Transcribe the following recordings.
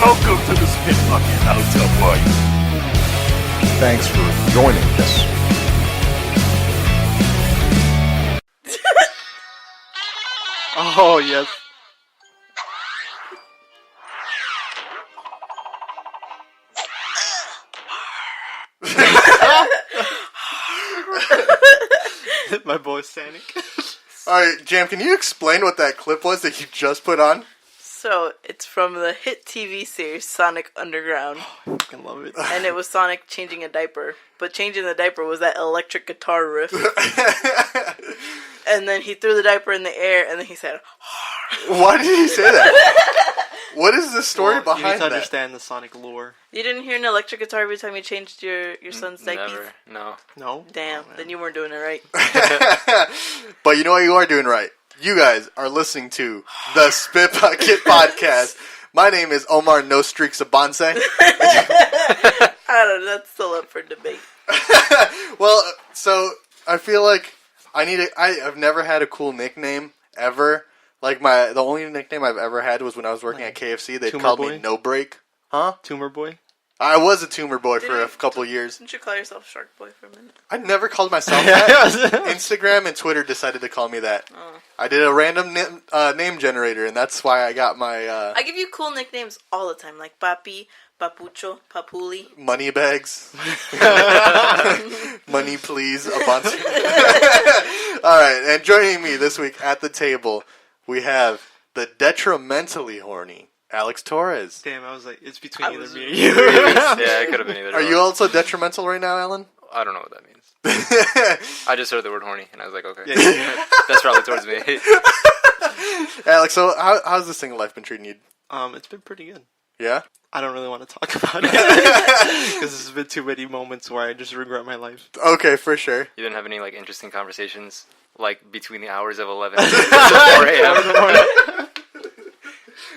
Welcome to the Spit Bucket Hotel Party. Thanks for joining us. Oh, yes. My boy Sonic. Alright, Jam, can you explain what that clip was that you just put on? So, it's from the hit TV series Sonic Underground. I fucking love it. And it was Sonic changing a diaper. But changing the diaper was that electric guitar riff. And then he threw the diaper in the air, and then he said, Why did he say that? What is the story behind You need to that? understand the Sonic lore. You didn't hear an electric guitar every time you changed your son's diaper? Never. No. No? Damn, Oh, then you weren't doing it right. But you know what you are doing right? You guys are listening to the Spit Bucket Podcast. My name is Omar No Streaks of Bonsai. I don't know, that's still up for debate. Well, so I feel like I've never had a cool nickname ever. Like the only nickname I've ever had was when I was working at KFC. They called me No Break. Huh? Tumor Boy? I was a tumor boy for a couple years. Didn't you call yourself Shark Boy for a minute? I never called myself that. Instagram and Twitter decided to call me that. Oh. I did a random name generator, and that's why I got my I give you cool nicknames all the time, like Papi, Papucho, Papuli. money bags. Money, please, a bunch. All right, and joining me this week at the table, we have the detrimentally horny Alex Torres. Damn, I was like, it's between I either was me and you. Yeah, it could have been either. Are you also detrimental right now, Alan? I don't know what that means. I just heard the word horny, and I was like, okay. Yeah. That's probably towards me. Alex, so how's the single life been treating you? It's been pretty good. Yeah? I don't really want to talk about it. Because there's been too many moments where I just regret my life. Okay, for sure. You didn't have any, like, interesting conversations, like, between the hours of 11 and 4 a.m.?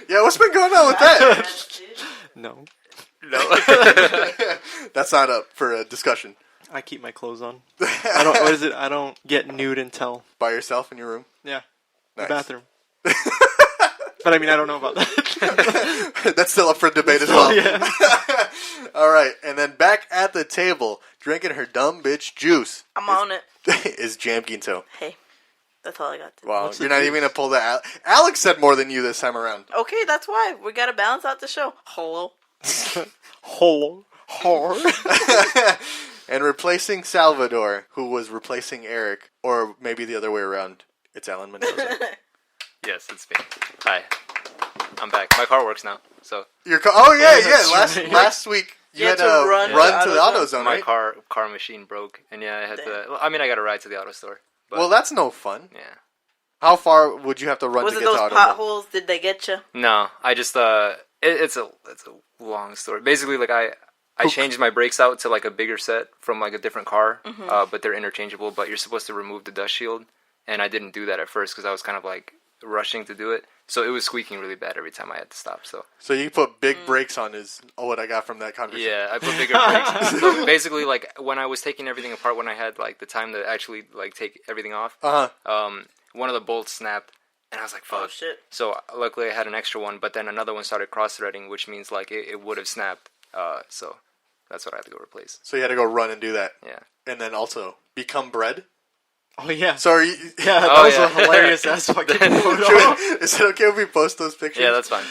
Yeah, what's been going on with that? No. No. That's not up for a discussion. I keep my clothes on. I don't, what is it? I don't get nude until. By yourself in your room? Yeah. Nice. The bathroom. But I mean, I don't know about that. That's still up for debate as well. Yeah. All right, and then back at the table, drinking her dumb bitch juice. I'm on it. Is Jam Ginto. Hey, that's all I got to do. Wow, What's you're the not juice? even going to pull that out. Alex said more than you this time around. Okay, that's why. We gotta balance out the show. Hello. Hole. Whore. And replacing Salvador, who was replacing Eric, or maybe the other way around. It's Alan Mendoza. Yes, it's me. Hi. I'm back. My car works now, so. Oh, yeah. That's right. Last week, you had to run to the AutoZone, My right? car machine broke, and yeah, I had to. Well, I mean, I got a ride to the auto store. But, Well, that's no fun. yeah. How far would you have to run Was to it get those to AutoZone? potholes? Did they get you? No, I just it's a long story. Basically, like I changed my brakes out to like a bigger set from like a different car, but they're interchangeable. But you're supposed to remove the dust shield, and I didn't do that at first because I was kind of like rushing to do it. So it was squeaking really bad every time I had to stop. So you put big brakes on is what I got from that conversation. yeah, I put bigger brakes. So basically, like when I was taking everything apart, when I had like the time to actually like take everything off, one of the bolts snapped, and I was like, "Fuck!" Oh shit. So luckily I had an extra one, but then another one started cross-threading, which means like it would have snapped. So that's what I had to go replace. So you had to go run and do that. Yeah. And then also become bread. Oh, yeah. So are you... Yeah, that Oh, was yeah. a hilarious ass fucking photo. Is it okay if we post those pictures? Yeah, that's fine.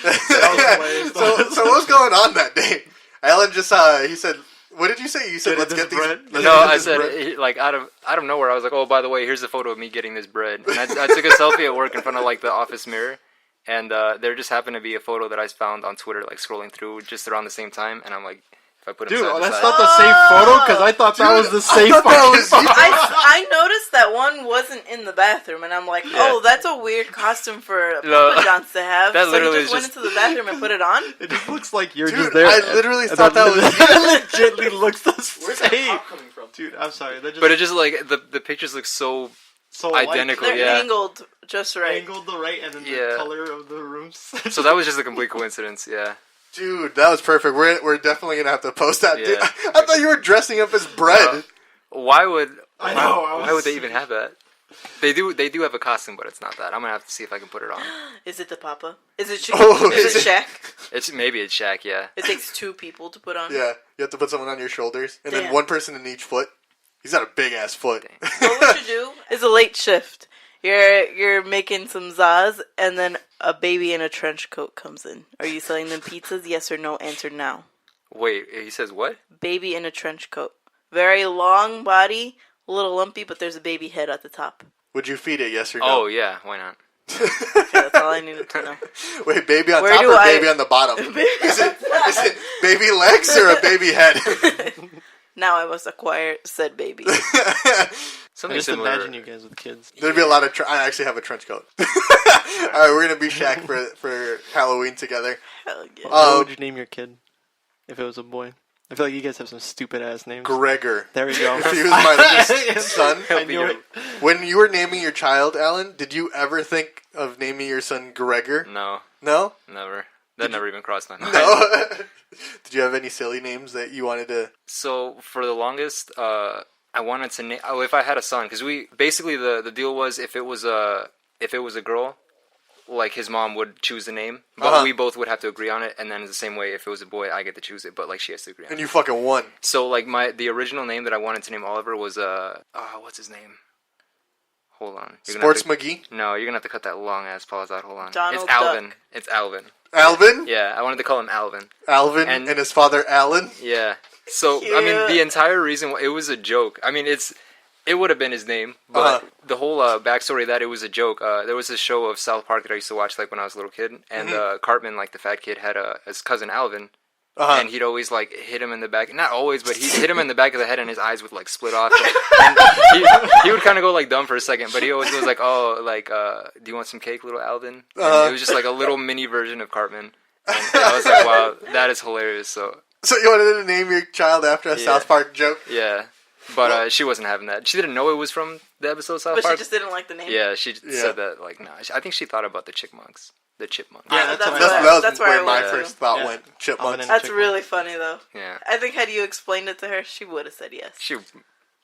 So what's going on that day? Alan just he said, what did you say? You said let's get these bread? let's No, get I this said bread. like out of nowhere, I was like, oh, by the way, here's a photo of me getting this bread, and I took a selfie at work in front of like the office mirror, and there just happened to be a photo that I found on Twitter, like scrolling through just around the same time, and I'm like, if I put them Dude, side to that's side- not the same photo? Because I thought that was the same thought that fucking was you. photo. I noticed that one wasn't in the bathroom, and I'm like, oh, that's a weird costume for Papa John's to have. That So literally he just is went into the bathroom and put it on? It just looks like you're Dude, just there. I literally thought that was you. It legitimately looks the Where's that same. pop coming from? Dude, I'm sorry. They're just But it just like the pictures look so so identical. They're Yeah. angled just right. angled the right and then Yeah. the color of the rooms. So that was just a complete coincidence. Yeah. Dude, that was perfect. We're definitely going to have to post that. Yeah. Dude, I thought you were dressing up as bread. Why would I know, I why was- would they even have that? They do have a costume, but it's not that. I'm gonna have to see if I can put it on. Is it the Papa? Is it Oh, is is it it? Shaq? Maybe it's Shaq, yeah. It takes 2 people to put on. Yeah, you have to put someone on your shoulders, and then Damn. one person in each foot. He's got a big ass foot. What would you do? It's a late shift. You're making some zaz, and then a baby in a trench coat comes in. Are you selling them pizzas? Yes or no? Answer now. Wait, he says what? Baby in a trench coat. Very long body, a little lumpy, but there's a baby head at the top. Would you feed it? Yes or no? Oh, yeah, why not? Okay, that's all I needed to know. Wait, baby on Where top do or I- baby on the bottom? Is it baby legs or a baby head? Now I must acquire said baby. Something Just similar. imagine you guys with kids. There'd be a lot of. I actually have a trench coat. All right, we're gonna be Shaq for Halloween together. Hell yeah. What would you name your kid if it was a boy? I feel like you guys have some stupid ass names. Gregor. There we go. If he was my son. I knew it. When you were naming your child, Alan, did you ever think of naming your son Gregor? No, No? never. That never even crossed my mind. No? Did you have any silly names that you wanted to... So for the longest, I wanted to name. Oh, if I had a son, because we basically the deal was if it was a girl, like his mom would choose the name, but we both would have to agree on it. And then the same way, if it was a boy, I get to choose it, but like she has to agree on And it. you fucking won. So like the original name that I wanted to name Oliver was what's his name? Hold on. Sports McGee? No, you're gonna have to cut that long ass pause out. Hold on. Donald it's Alvin. Duck. It's Alvin. Alvin? Yeah, I wanted to call him Alvin. Alvin And- and his father Alan? Yeah. So I mean, Cute. the entire reason it was a joke. I mean, it would have been his name, but the whole backstory of that it was a joke. There was this show of South Park that I used to watch like when I was a little kid, and Cartman, like the fat kid, had his cousin Alvin. And he'd always like hit him in the back, not always, but he'd hit him in the back of the head, and his eyes would like split off. And he would kind of go like dumb for a second, but he always was like, "Oh, like, do you want some cake, little Alvin?" And it was just like a little mini version of Cartman. And I was like, "Wow, that is hilarious." So you wanted to name your child after a South Park joke? yeah, but she wasn't having that. She didn't know it was from the episode of South But Park. she just didn't like the name. Yeah, she said that like, nah. I think she thought about the chipmunks. The chipmunks. Yeah, that's what what That's where where I my went to. first thought Yeah. went. Chipmunks. Alvin That's Chick really funny though. Yeah. I think had you explained it to her, she would have said yes. She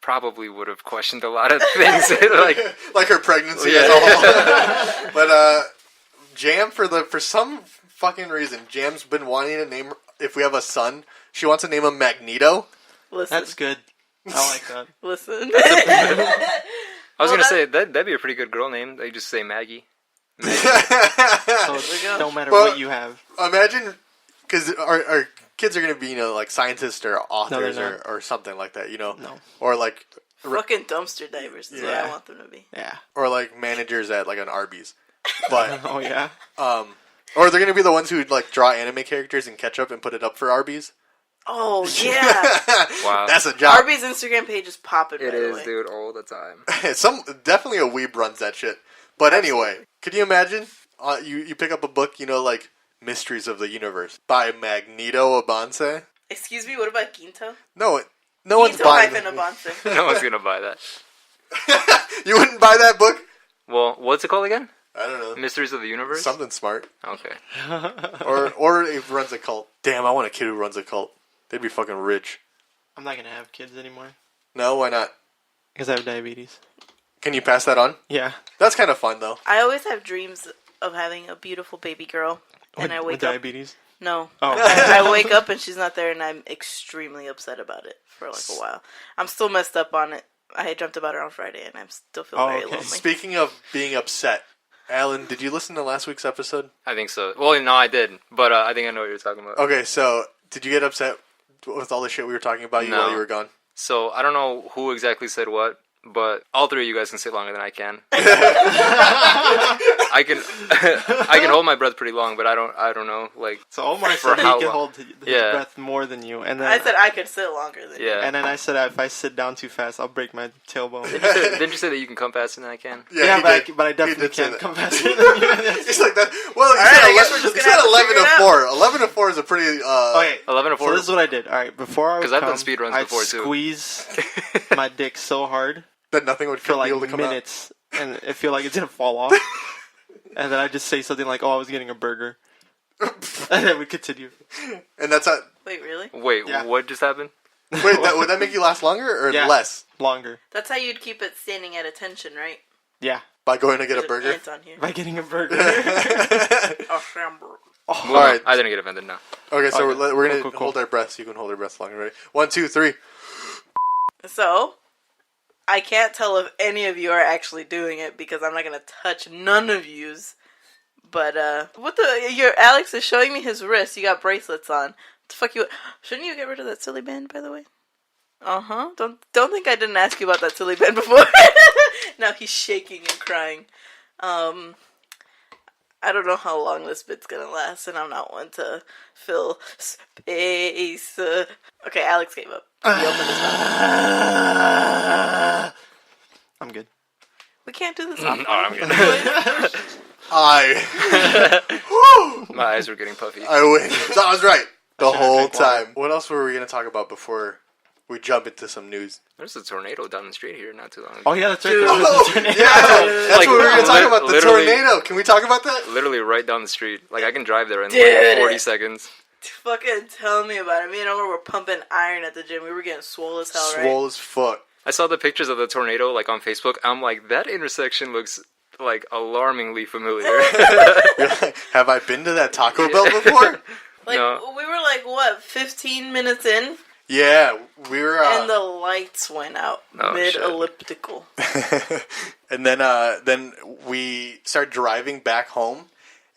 probably would have questioned a lot of things. like, Like her pregnancy Yeah. as a whole. But Jam, for some fucking reason, Jam's been wanting to name, if we have a son, she wants to name him Magneto. Listen, That's good. I like that. listen. I was Well, gonna say that'd be a pretty good girl name. They just say Maggie. So it go. don't matter But- what you have. Imagine, because our kids are going to be, like scientists or authors they're or something like that, No. Or like, Fucking dumpster divers is what Yeah. I want them to be. Yeah. or like managers at like an Arby's. But, Oh yeah. or they're going to be the ones who like draw anime characters in ketchup and put it up for Arby's. Oh yeah. Wow, That's a job. Arby's Instagram page is popping. it by the is, way. dude, all the time. Definitely a weeb runs that shit. But anyway, could you imagine? You pick up a book, like Mysteries of the Universe by Magneto Abanse. Excuse me. What about Quinto? No one's Quinto buying. hyphen Abonce. No one's gonna buy that. You wouldn't buy that book? Well, what's it called again? I don't know. Mysteries of the Universe. Something smart. Okay. Or it runs a cult. Damn, I want a kid who runs a cult. They'd be fucking rich. I'm not gonna have kids anymore No, why not? because I have diabetes. Can you pass that on? Yeah. That's kind of fun though. I always have dreams of having a beautiful baby girl, and I With wake up. diabetes. No. Oh. I wake up and she's not there, and I'm extremely upset about it for like a while. I'm still messed up on it. I had dreamt about it on Friday, and I still feel Oh, very okay. lonely. Speaking of being upset, Alan, did you listen to last week's episode? I think so. Well, no, I did, but I think I know what you're talking about. Okay, so did you get upset with all the shit we were talking about No. while you were gone? So I don't know who exactly said what, but all three of you guys can sit longer than I can. I can I can hold my breath pretty long, but I don't know like So Omar For said he how could long? hold his Yeah. breath more than you, and then I said I could sit longer than you. yeah. and then I said if I sit down too fast, I'll break my tailbone. Didn't you say that you can come faster than I can? Yeah, he but, did. but I He definitely did say can't that. come faster than you. He's like that. Well, you right, said, I guess we're just you gonna said have to 11 figure to it 4. 11 to 4 is a pretty. Okay, 11 to 4. so this is what I did. All right, before I would 'Cause I've done come, speed runs I'd before, too. squeeze my dick so hard that nothing would for be like able to come minutes, and it feel like it's gonna fall off. And then I just say something like, "Oh, I was getting a burger," and then we continue. out. And that's how. Wait, really? Wait, Yeah. what just happened? Wait, would that make you last longer or Yeah. less? Longer. That's how you'd keep it standing at attention, right? Yeah. By going to get There's a burger? an ant on here. By getting a burger. A hamburger. Well, All right. I didn't get offended. No. Okay, so Okay. we're going to Cool. hold our breaths. You can hold our breaths longer. Ready? 1, 2, 3. So, I can't tell if any of you are actually doing it because I'm not gonna touch none of yous. But your Alex is showing me his wrist. You got bracelets on. What the fuck you? Shouldn't you get rid of that silly band, by the way? Don't think I didn't ask you about that silly band before. Now he's shaking and crying. I don't know how long this bit's gonna last, and I'm not one to fill space. Okay, Alex gave up. He opened his mouth. I'm good. We can't do this. Oh, I'm good. My eyes were getting puffy. I win. So I was right the whole time. What else were we going to talk about before we jump into some news? There's a tornado down the street here not too long ago. Oh yeah, that's right. Dude. That's Like, what we were going to talk about. The literally- tornado. Can we talk about that? Literally right down the street. Like, I can drive there in Dude. like 40 seconds. Fucking tell me about it. Me and Omar were pumping iron at the gym. We were getting swole as hell, right? Swole as fuck. I saw the pictures of the tornado, like, on Facebook. I'm like, that intersection looks, like, alarmingly familiar. You're like, have I been to that Taco Bell before? Like, No. we were like, what, 15 minutes in? Yeah, we were. And the lights went out Oh, mid-elliptical. And then we start driving back home,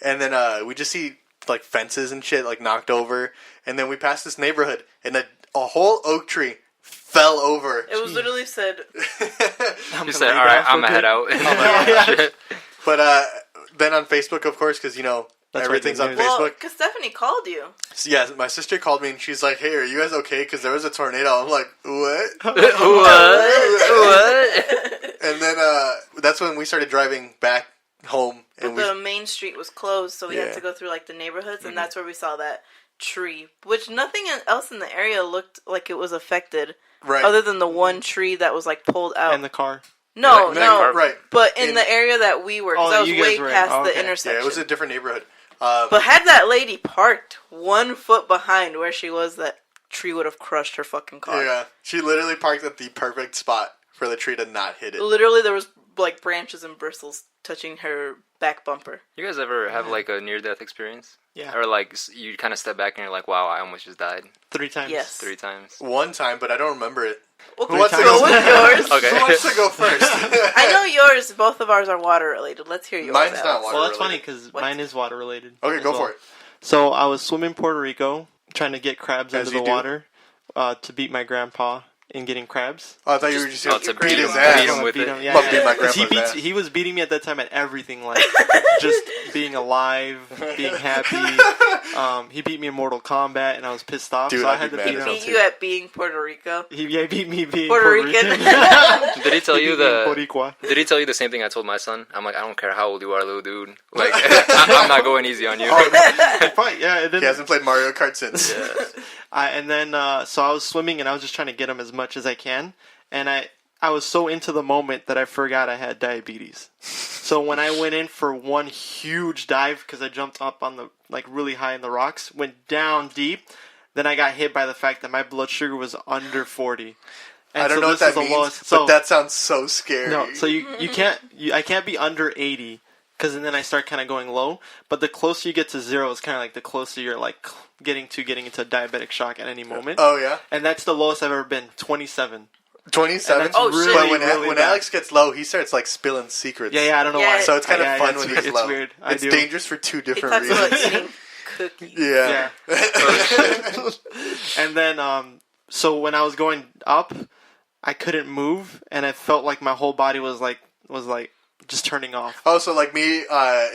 and then we just see like fences and shit like knocked over, and then we pass this neighborhood, and a whole oak tree fell over. It was literally said, You said, alright, I'm gonna head out. Shit. But then on Facebook, of course, because That's everything's right, on the news. well, Facebook. because Stephanie called you. So, yeah, my sister called me and she's like, "Hey, are you guys okay? Because there was a tornado." I'm like, "What?" What? And then that's when we started driving back home, and But the main street was closed, so we had Yeah. to go through like the neighborhoods, and that's where we saw that tree. Which nothing else in the area looked like it was affected, right, other than the one tree that was like pulled out. And the car. No, right. But in the area that we were, because Oh, I was you guys way were in. past Oh, the okay. intersection. Yeah, it was a different neighborhood. But had that lady parked 1 foot behind where she was, that tree would have crushed her fucking car. Yeah, she literally parked at the perfect spot for the tree to not hit it. Literally, there was like branches and bristles touching her back bumper. You guys ever have, like, a near-death experience? Yeah. Or, like, you kind of step back and you're like, wow, I almost just died 3 times. Yes. 3 times. One time, but I don't remember it. Well, Who wants to go go with yours. Okay. Who wants to go first? I know yours. Both of ours are water related. Let's hear yours. Mine's not Alex. water. Well, that's funny related. because What? mine is water related. Okay, as go well. for it. So I was swimming in Puerto Rico, trying to get crabs As into you the do. water to beat my grandpa in getting crabs. Oh, I thought you were just going to to beat his beat ass. him with Beat it. him, yeah, Fuck yeah. beat my 'Cause grandpa's ass. he was beating me at that time at everything, like just being alive, being happy. He beat me in Mortal Kombat, and I was pissed off, Dude, so I I'd had be to mad beat as him. hell, Beat you at being Puerto Rico. He beat me being Puerto Rican. Did he tell He you beat me in the... Boricua. Did he tell you the same thing I told my son? I'm like, I don't care how old you are, little dude. Like, I'm not going easy on you. Fight, yeah. And then He hasn't played Mario Kart since. Yeah. so I was swimming and I was just trying to get him as much as I can, and I was so into the moment that I forgot I had diabetes. So when I went in for one huge dive, because I jumped up on the really high in the rocks, went down deep, then I got hit by the fact that my blood sugar was under 40. And I don't so know what this is that the means, lowest- but that sounds so scary. no, so I can't be under 80, because then I start kind of going low. But the closer you get to 0 is kind of like the closer you're like getting into diabetic shock at any moment. Oh, yeah? And that's the lowest I've ever been, 27. 27? And that's really, But when really bad. Alex gets low, he starts like spilling secrets. Yeah, I don't know Yeah. why. So it's kind of Yeah, fun it's when weird- he's it's low. weird. It's dangerous for 2 He different talks about reasons. eating cookies. Yeah. And then, so when I was going up, I couldn't move, and I felt like my whole body was like just turning off. Oh, so like me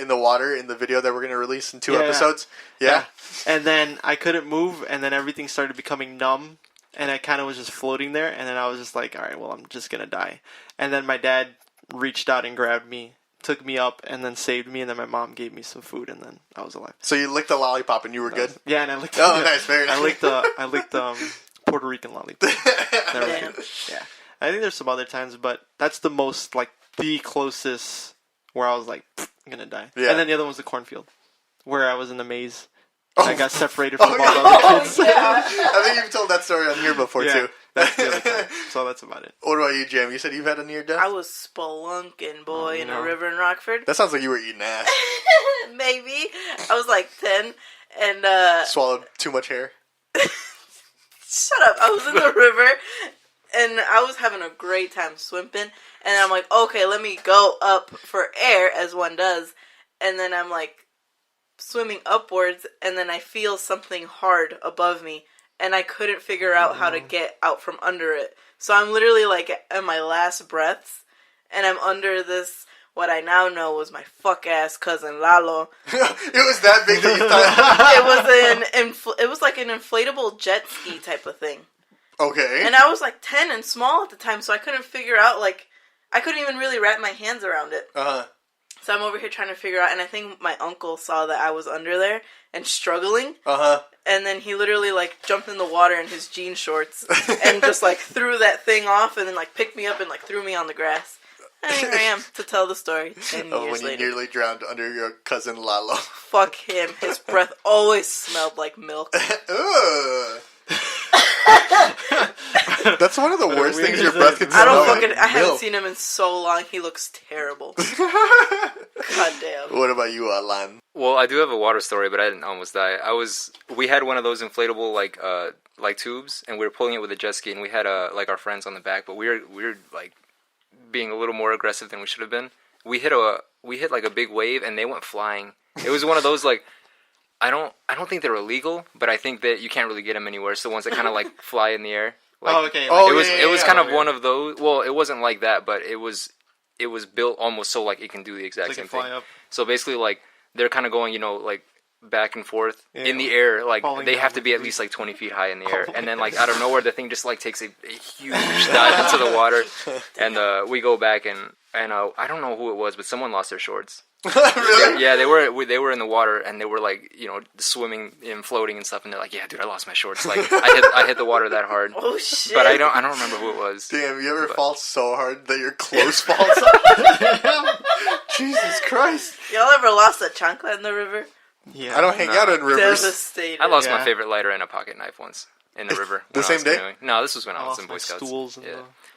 in the water in the video that we're going to release in 2 Yeah. episodes? Yeah. And then I couldn't move, and then everything started becoming numb, and I kind of was just floating there, and then I was just like, all right, well, I'm just going to die. And then my dad reached out and grabbed me, took me up, and then saved me, and then my mom gave me some food, and then I was alive. So you licked the lollipop and you were good? Yeah, and I licked Oh, nice. Very nice. I licked Puerto Rican lollipop. They were Damn. good. Yeah. I think there's some other times, but that's the most, the closest where I was like, I'm going to die. Yeah. And then the other one was the cornfield, where I was in the maze. Oh. And I got separated from all the yeah. other kids. I think you've told that story on here before, Yeah. too. That's the other time. So that's about it. What about you, Jam? You said you've had a near death? I was spelunking, boy, in a river in Rockford. That sounds like you were eating ass. Maybe. I was like 10, and Swallowed too much hair? shut up. I was in the river, and I was having a great time swimming, and I'm like, okay, let me go up for air, as one does, and then I'm like swimming upwards, and then I feel something hard above me, and I couldn't figure out how to get out from under it. So I'm literally like at my last breaths, and I'm under this, what I now know was my fuck-ass cousin Lalo. It was that big that you thought... It was like an inflatable jet ski type of thing. Okay. And I was like 10 and small at the time, so I couldn't figure out, like, I couldn't even really wrap my hands around it. Uh-huh. So I'm over here trying to figure out, and I think my uncle saw that I was under there and struggling. Uh-huh. And then he literally, like, jumped in the water in his jean shorts and just, like, threw that thing off and then, like, picked me up and, like, threw me on the grass. And here I am to tell the story 10 years When you later. nearly drowned under your cousin Lalo. Fuck him. His breath always smelled like milk. Ugh. That's one of the worst things your breath can smell. I haven't seen him in so long. He looks terrible. God damn. What about you, Alan? Well, I do have a water story, but I didn't almost die. We had one of those inflatable like tubes, and we were pulling it with a jet ski, and we had like our friends on the back, but we were like being a little more aggressive than we should have been. We hit like a big wave, and they went flying. It was one of those like. I don't think they're illegal, but I think that you can't really get them anywhere. It's the ones that kind of like fly in the air. Like, okay. It was kind of one of those. Well, it wasn't like that, but it was built almost so like it can do the exact same thing. Up. So basically, like they're kind of going, like back and forth in the air. Like they have to be at least like 20 feet high in the air, and then like out of nowhere, the thing just like takes a huge dive into the water, and we go back and I don't know who it was, but someone lost their shorts. Really? Yeah, they were in the water, and they were like, swimming and floating and stuff, and they're like, yeah, dude, I lost my shorts. Like I hit the water that hard. Oh shit. But I don't remember who it was. Damn, you ever fall so hard that your clothes falls off? Jesus Christ. Y'all ever lost a chancla in the river? Yeah. I don't hang out in rivers. Devastated. I lost my favorite lighter and a pocket knife once in the river. The same day? No, this was when I I was lost in Boy my Scouts. stools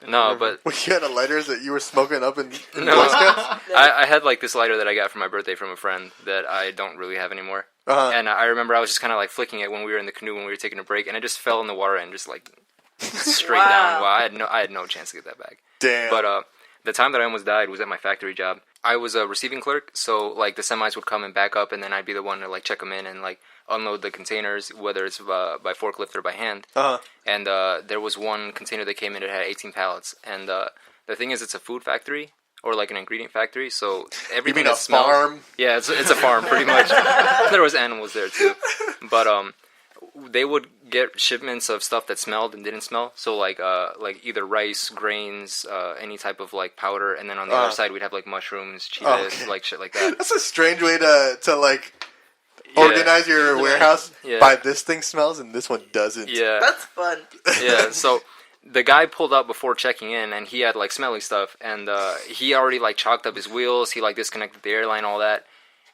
No, but Well, you had a lighter that you were smoking up in no, Boy Scouts? I had like this lighter that I got for my birthday from a friend that I don't really have anymore. Uh-huh. And I remember I was just kind of like flicking it when we were in the canoe when we were taking a break, and it just fell in the water and just like straight down. Wow, I had no chance to get that back. Damn. But the time that I almost died was at my factory job. I was a receiving clerk, so like the semis would come and back up, and then I'd be the one to like check them in and like unload the containers, whether it's by forklift or by hand. Uh-huh. And there was one container that came in that had 18 pallets. And the thing is, it's a food factory or like an ingredient factory, so everything You mean that smells. farm? Yeah, it's a farm pretty much. There was animals there too, but they would get shipments of stuff that smelled and didn't smell. So like either rice, grains, any type of like powder, and then on the other side we'd have like mushrooms, cheetahs, like shit like that. That's a strange way to like organize your warehouse. Yeah. By this thing smells and this one doesn't. Yeah, That's fun. yeah. So the guy pulled up before checking in, and he had like smelly stuff, and he already like chalked up his wheels. He like disconnected the airline, all that.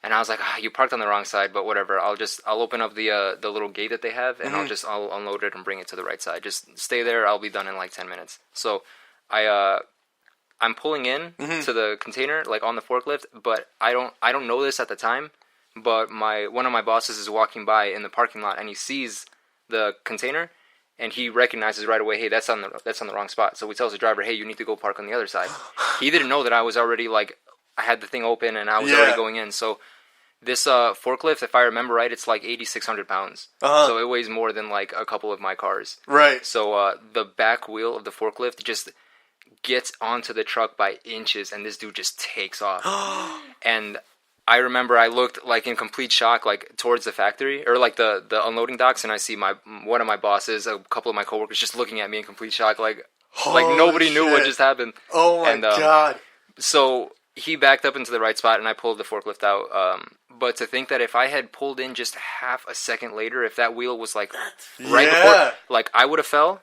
And I was like, you parked on the wrong side, but whatever. I'll open up the little gate that they have, and I'll unload it and bring it to the right side. Just stay there. I'll be done in like 10 minutes. So I'm pulling in to the container like on the forklift, but I don't know this at the time. But one of my bosses is walking by in the parking lot, and he sees the container, and he recognizes right away, hey, that's on the wrong spot. So he tells the driver, hey, you need to go park on the other side. He didn't know that I was already like I had the thing open and I was already going in. So this forklift, if I remember right, it's like 8,600 pounds. So it weighs more than like a couple of my cars. Right. So the back wheel of the forklift just gets onto the truck by inches, and this dude just takes off. And I remember I looked like in complete shock, like towards the factory or like the unloading docks, and I see one of my bosses, a couple of my coworkers, just looking at me in complete shock, like nobody knew what just happened. Oh my god! So he backed up into the right spot, and I pulled the forklift out. But to think that if I had pulled in just half a second later, if that wheel was like right before, like I would have fell.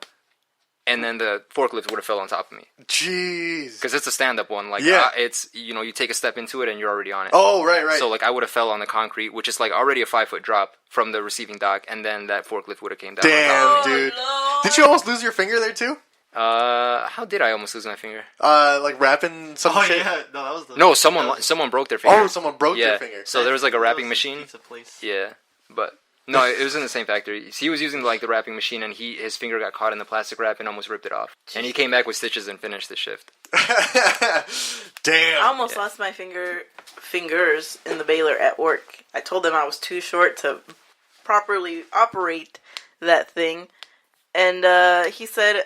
and then the forklift would have fell on top of me. Jeez. Because it's a stand-up one. Like, it's, you take a step into it and you're already on it. Oh, right. So, like, I would have fell on the concrete, which is, like, already a 5-foot drop from the receiving dock, and then that forklift would have came down. Damn, dude. Lord. Did you almost lose your finger there, too? How did I almost lose my finger? Like, wrapping some shit? Yeah. No, that was the... No, someone broke their finger. Oh, someone broke their finger. So there was, like, a wrapping That was machine. Pizza place. Yeah, but... No, it was in the same factory. He was using like the wrapping machine, and his finger got caught in the plastic wrap and almost ripped it off. And he came back with stitches and finished the shift. Damn. I almost lost my fingers in the baler at work. I told them I was too short to properly operate that thing, and he said,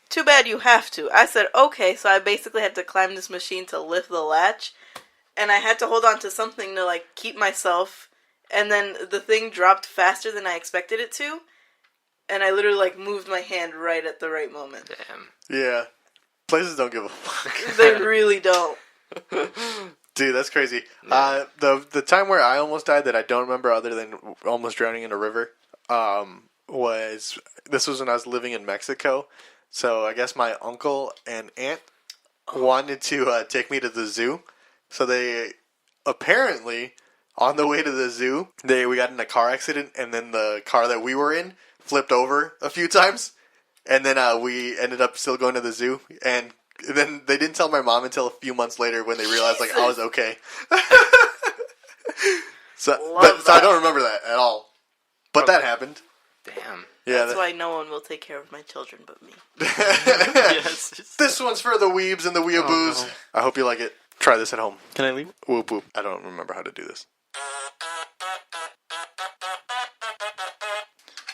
"Too bad you have to." I said, "Okay," so I basically had to climb this machine to lift the latch, and I had to hold on to something to like keep myself. And then the thing dropped faster than I expected it to. And I literally, like, moved my hand right at the right moment. Damn. Yeah. Places don't give a fuck. They really don't. Dude, that's crazy. The time where I almost died that I don't remember other than almost drowning in a river was when I was living in Mexico. So I guess my uncle and aunt wanted to take me to the zoo. So they apparently... On the way to the zoo, we got in a car accident, and then the car that we were in flipped over a few times, and then we ended up still going to the zoo, and then they didn't tell my mom until a few months later when they realized like I was okay. So I don't remember that at all, but that happened. Damn. Yeah, That's why no one will take care of my children but me. Yes. This one's for the weebs and the weeaboos. no. I hope you like it. Try this at home. Can I leave? Whoop whoop. I don't remember how to do this.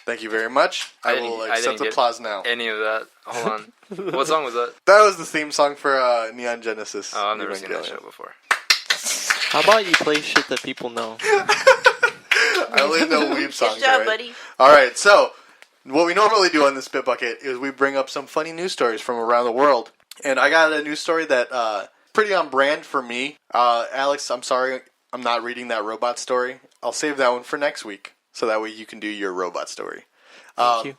Thank you very much. I will accept applause now. Any of that? Hold on. What song was that? That was the theme song for Neon Genesis. Oh, I've never seen that Evangelion. show before. How about you play shit that people know? I only know weeb songs. Good job, right? buddy. All right, so what we normally do on the Spit Bucket is we bring up some funny news stories from around the world. And I got a news story that pretty on brand for me. Alex, I'm sorry I'm not reading that robot story. I'll save that one for next week, so that way you can do your robot story. Thank you.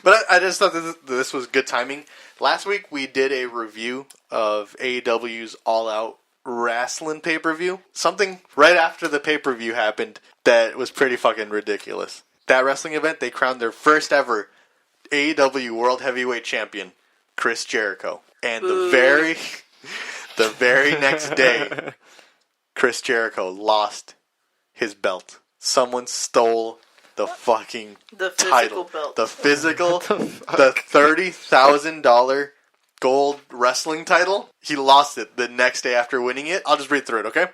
But I just thought this was good timing. Last week we did a review of AEW's All Out Wrestling pay-per-view. Something right after the pay-per-view happened that was pretty fucking ridiculous. That wrestling event, they crowned their first ever AEW World Heavyweight Champion, Chris Jericho. And the very next day, Chris Jericho lost his belt. Someone stole the fucking The physical title. belt. The physical, the $30,000 gold wrestling title. He lost it the next day after winning it. I'll just read through it, okay?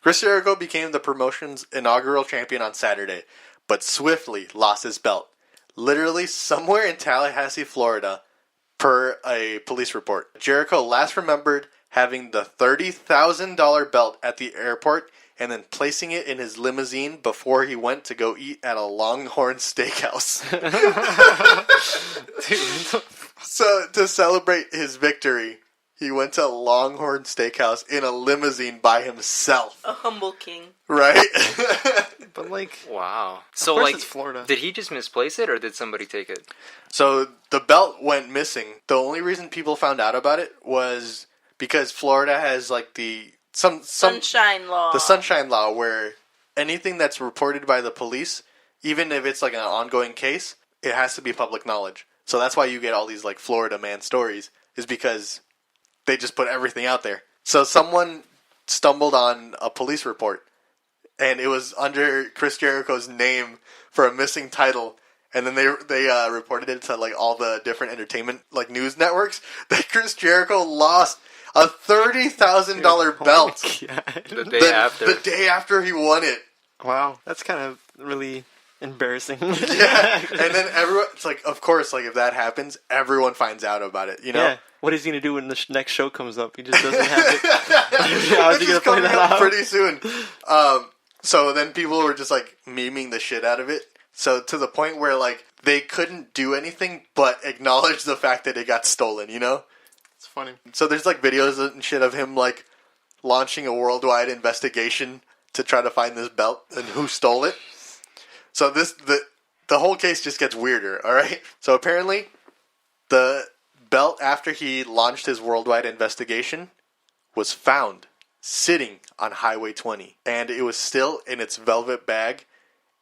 Chris Jericho became the promotion's inaugural champion on Saturday, but swiftly lost his belt. Literally somewhere in Tallahassee, Florida, per a police report. Jericho last remembered having the $30,000 belt at the airport and then placing it in his limousine before he went to go eat at a Longhorn Steakhouse. So, to celebrate his victory, he went to Longhorn Steakhouse in a limousine by himself. A humble king. Right? But like, Wow. So course like, it's Florida. did he just misplace it, or did somebody take it? So, the belt went missing. The only reason people found out about it was because Florida has like the Sunshine law. the Sunshine Law, where anything that's reported by the police, even if it's like an ongoing case, it has to be public knowledge. So that's why you get all these like Florida man stories, is because they just put everything out there. So someone stumbled on a police report, and it was under Chris Jericho's name for a missing title. And then they reported it to like all the different entertainment like news networks that Chris Jericho lost a $30,000 belt The day after he won it. Wow, that's kind of really embarrassing. Yeah, and then everyone, it's like, of course, like if that happens, everyone finds out about it, you know? Yeah. What is he gonna do when the next show comes up? He just doesn't have it. How's he It's gonna play coming that up out? pretty soon. So then people were just like memeing the shit out of it. So to the point where like they couldn't do anything but acknowledge the fact that it got stolen, you know? It's funny. So there's like videos and shit of him like launching a worldwide investigation to try to find this belt and who stole it. So the whole case just gets weirder, all right? So apparently The belt, after he launched his worldwide investigation, was found sitting on Highway 20. And it was still in its velvet bag.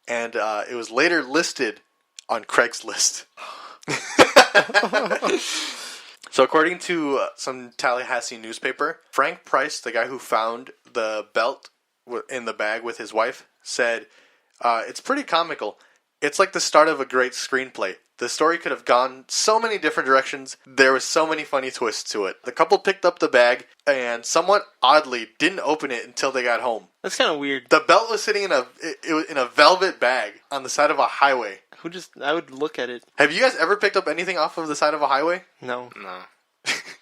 And it was later listed on Craigslist. So according to some Tallahassee newspaper, Frank Price, the guy who found the belt in the bag with his wife, said, it's pretty comical. It's like the start of a great screenplay. The story could have gone so many different directions. There was so many funny twists to it. The couple picked up the bag and somewhat oddly didn't open it until they got home. That's kind of weird. The belt was sitting in a velvet bag on the side of a highway. I would look at it. Have you guys ever picked up anything off of the side of a highway? No. No.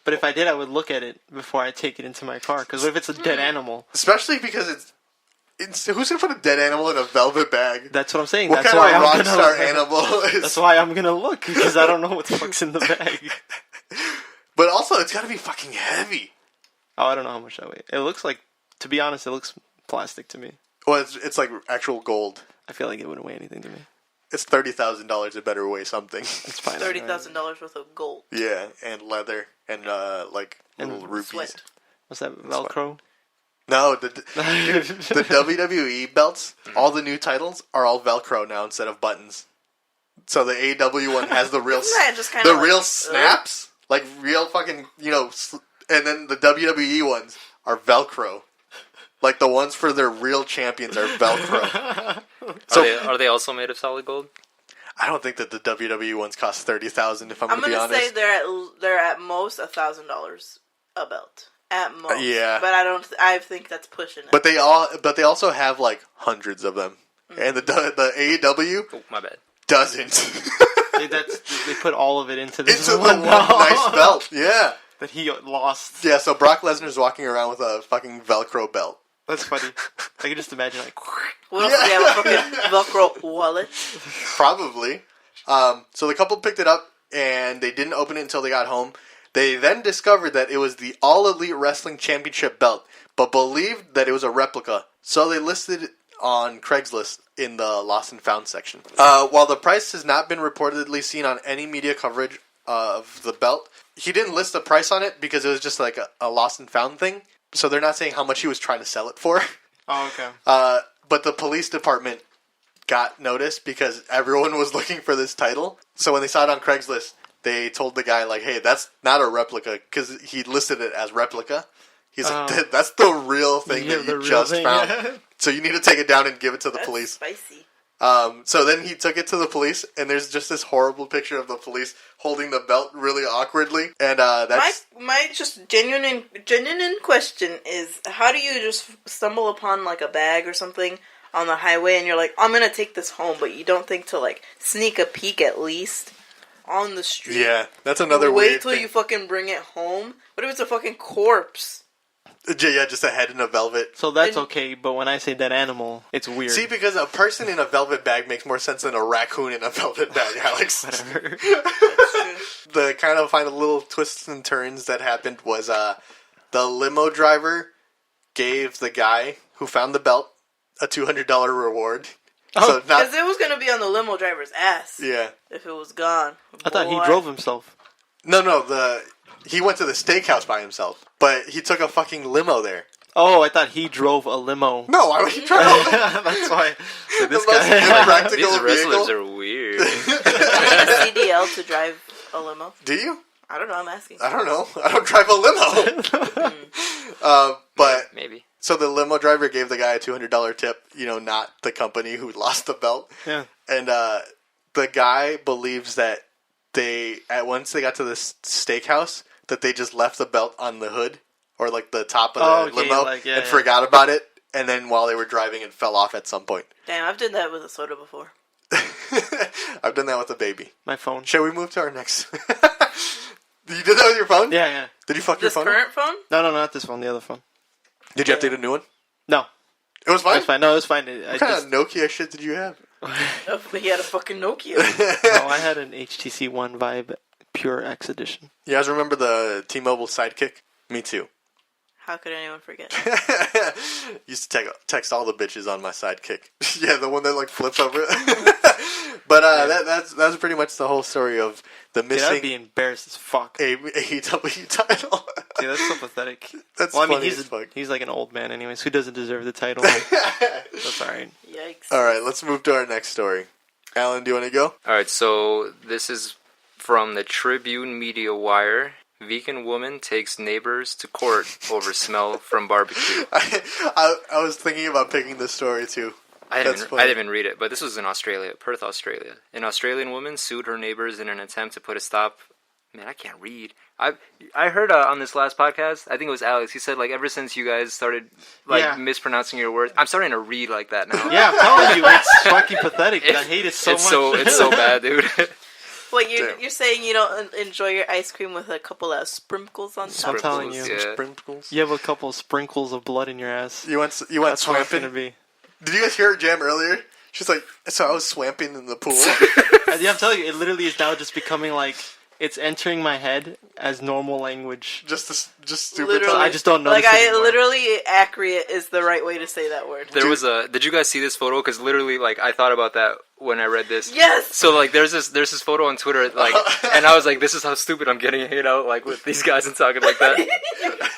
But if I did, I would look at it before I take it into my car. Because what if it's a dead animal? Especially because it's who's gonna put a dead animal in a velvet bag? That's what I'm saying. What That's kind why of I'm rock gonna star look. animal is? That's why I'm gonna look, because I don't know what the fuck's in the bag. But also, it's gotta be fucking heavy. Oh, I don't know how much that weighs. It looks like, to be honest, it looks plastic to me. Well, it's like actual gold. I feel like it wouldn't weigh anything to me. It's $30,000. It better weigh something. It's fine. $30,000 worth of gold. Yeah, and leather and like And little rupees. Sweat. What's that, Velcro? No, the WWE belts, all the new titles are all Velcro now instead of buttons. So the AEW one has the real, Isn't that just kinda like, real snaps, like real fucking, and then the WWE ones are Velcro. Like the ones for their real champions are Velcro. Are they also made of solid gold? I don't think that the WWE ones cost $30,000. If I'm I'm going to be gonna honest, say they're at most $1,000 a belt. At most. Yeah. But I think that's pushing it. but they also have like hundreds of them, and the AEW Oh, my bad. doesn't. They put all of it into this Into the one one nice belt, yeah. that he lost. Yeah, so Brock Lesnar's walking around with a fucking Velcro belt. That's funny. I can just imagine, like... What else do you have? A fucking Velcro wallet? Probably. So the couple picked it up, and they didn't open it until they got home. They then discovered that it was the All Elite Wrestling Championship belt, but believed that it was a replica. So they listed it on Craigslist in the Lost and Found section. While the price has not been reportedly seen on any media coverage of the belt, he didn't list the price on it because it was just like a Lost and Found thing. So they're not saying how much he was trying to sell it for. Oh, okay. But the police department got notice because everyone was looking for this title. So when they saw it on Craigslist, they told the guy, like, hey, that's not a replica, because he listed it as replica. He's like, that's the real thing that you just found. So you need to take it down and give it to the That's police. spicy. So then he took it to the police, and there's just this horrible picture of the police holding the belt really awkwardly. And that's... My just genuine question is, how do you just stumble upon, like, a bag or something on the highway, and you're like, I'm gonna take this home, but you don't think to, like, sneak a peek at least on the street? Yeah, that's another Wait weird till thing. you fucking bring it home? What if it's a fucking corpse? Yeah, just a head in a velvet. So that's okay, but when I say dead animal, it's weird. See, because a person in a velvet bag makes more sense than a raccoon in a velvet bag, Alex. Whatever. The kind of final little twists and turns that happened was the limo driver gave the guy who found the belt a $200 reward. So Because it was gonna be on the limo driver's ass. Yeah. If it was gone. I thought he Boy. drove himself. No, he went to the steakhouse by himself, but he took a fucking limo there. Oh, I thought he drove a limo. No, why would he drive a That's why. So this the most guy. impractical These wrestlers vehicle? are weird. Do you need a CDL to drive a limo? Do you? I don't know, I'm asking. I don't know. I don't drive a limo. But Maybe. so the limo driver gave the guy a $200 tip, not the company who lost the belt. Yeah. And the guy believes that once they got to this steakhouse, that they just left the belt on the hood or like the top of the limo and forgot about it. And then while they were driving, it fell off at some point. Damn, I've done that with a soda before. I've done that with a baby. My phone. Shall we move to our next? You did that with your phone? Yeah. Did you fuck This your phone? current phone? No, not this phone. The other phone. Did you update a new one? No. It was It fine? was fine. No, it was fine. What kind of Nokia shit did you have? Oh, he had a fucking Nokia. No, I had an HTC One Vibe Pure X Edition. You guys remember the T-Mobile Sidekick? Me too. How could anyone forget? Used to text all the bitches on my Sidekick. Yeah, the one that like flips over. But that's pretty much the whole story of the Dude, I'd be missing embarrassed as fuck. AEW title. Dude, that's so pathetic. That's well, I mean, funny as fuck. he's like an old man anyways. Who doesn't deserve the title? That's alright. Yikes. All right, let's move to our next story. Alan, do you want to go? All right, so this is from the Tribune Media Wire. Vegan woman takes neighbors to court over smell from barbecue. I was thinking about picking this story too. I didn't even read it, but this was in Australia, Perth, Australia. An Australian woman sued her neighbors in an attempt to put a stop. Man, I can't read. I heard on this last podcast, I think it was Alex, he said, like, ever since you guys started, like, mispronouncing your words, I'm starting to read like that now. Yeah, I'm telling you, it's fucking pathetic. I hate it so much. It's so bad, dude. Wait, you're saying you don't enjoy your ice cream with a couple of sprinkles on top? I'm telling you. Yeah. Sprinkles. You have a couple of sprinkles of blood in your ass. You went That's how it's swamping? gonna be. Did you guys hear Jam earlier? She's like, so I was swamping in the pool. Yeah, I'm telling you, it literally is now just becoming like it's entering my head as normal language. just stupid. Literally. I just don't know. Like, literally, accurate is the right way to say that word. There was did you guys see this photo? Because literally, like, I thought about that when I read this. Yes! So, like, there's this photo on Twitter, like, and I was like, this is how stupid I'm getting hate out, like, with these guys and talking like that.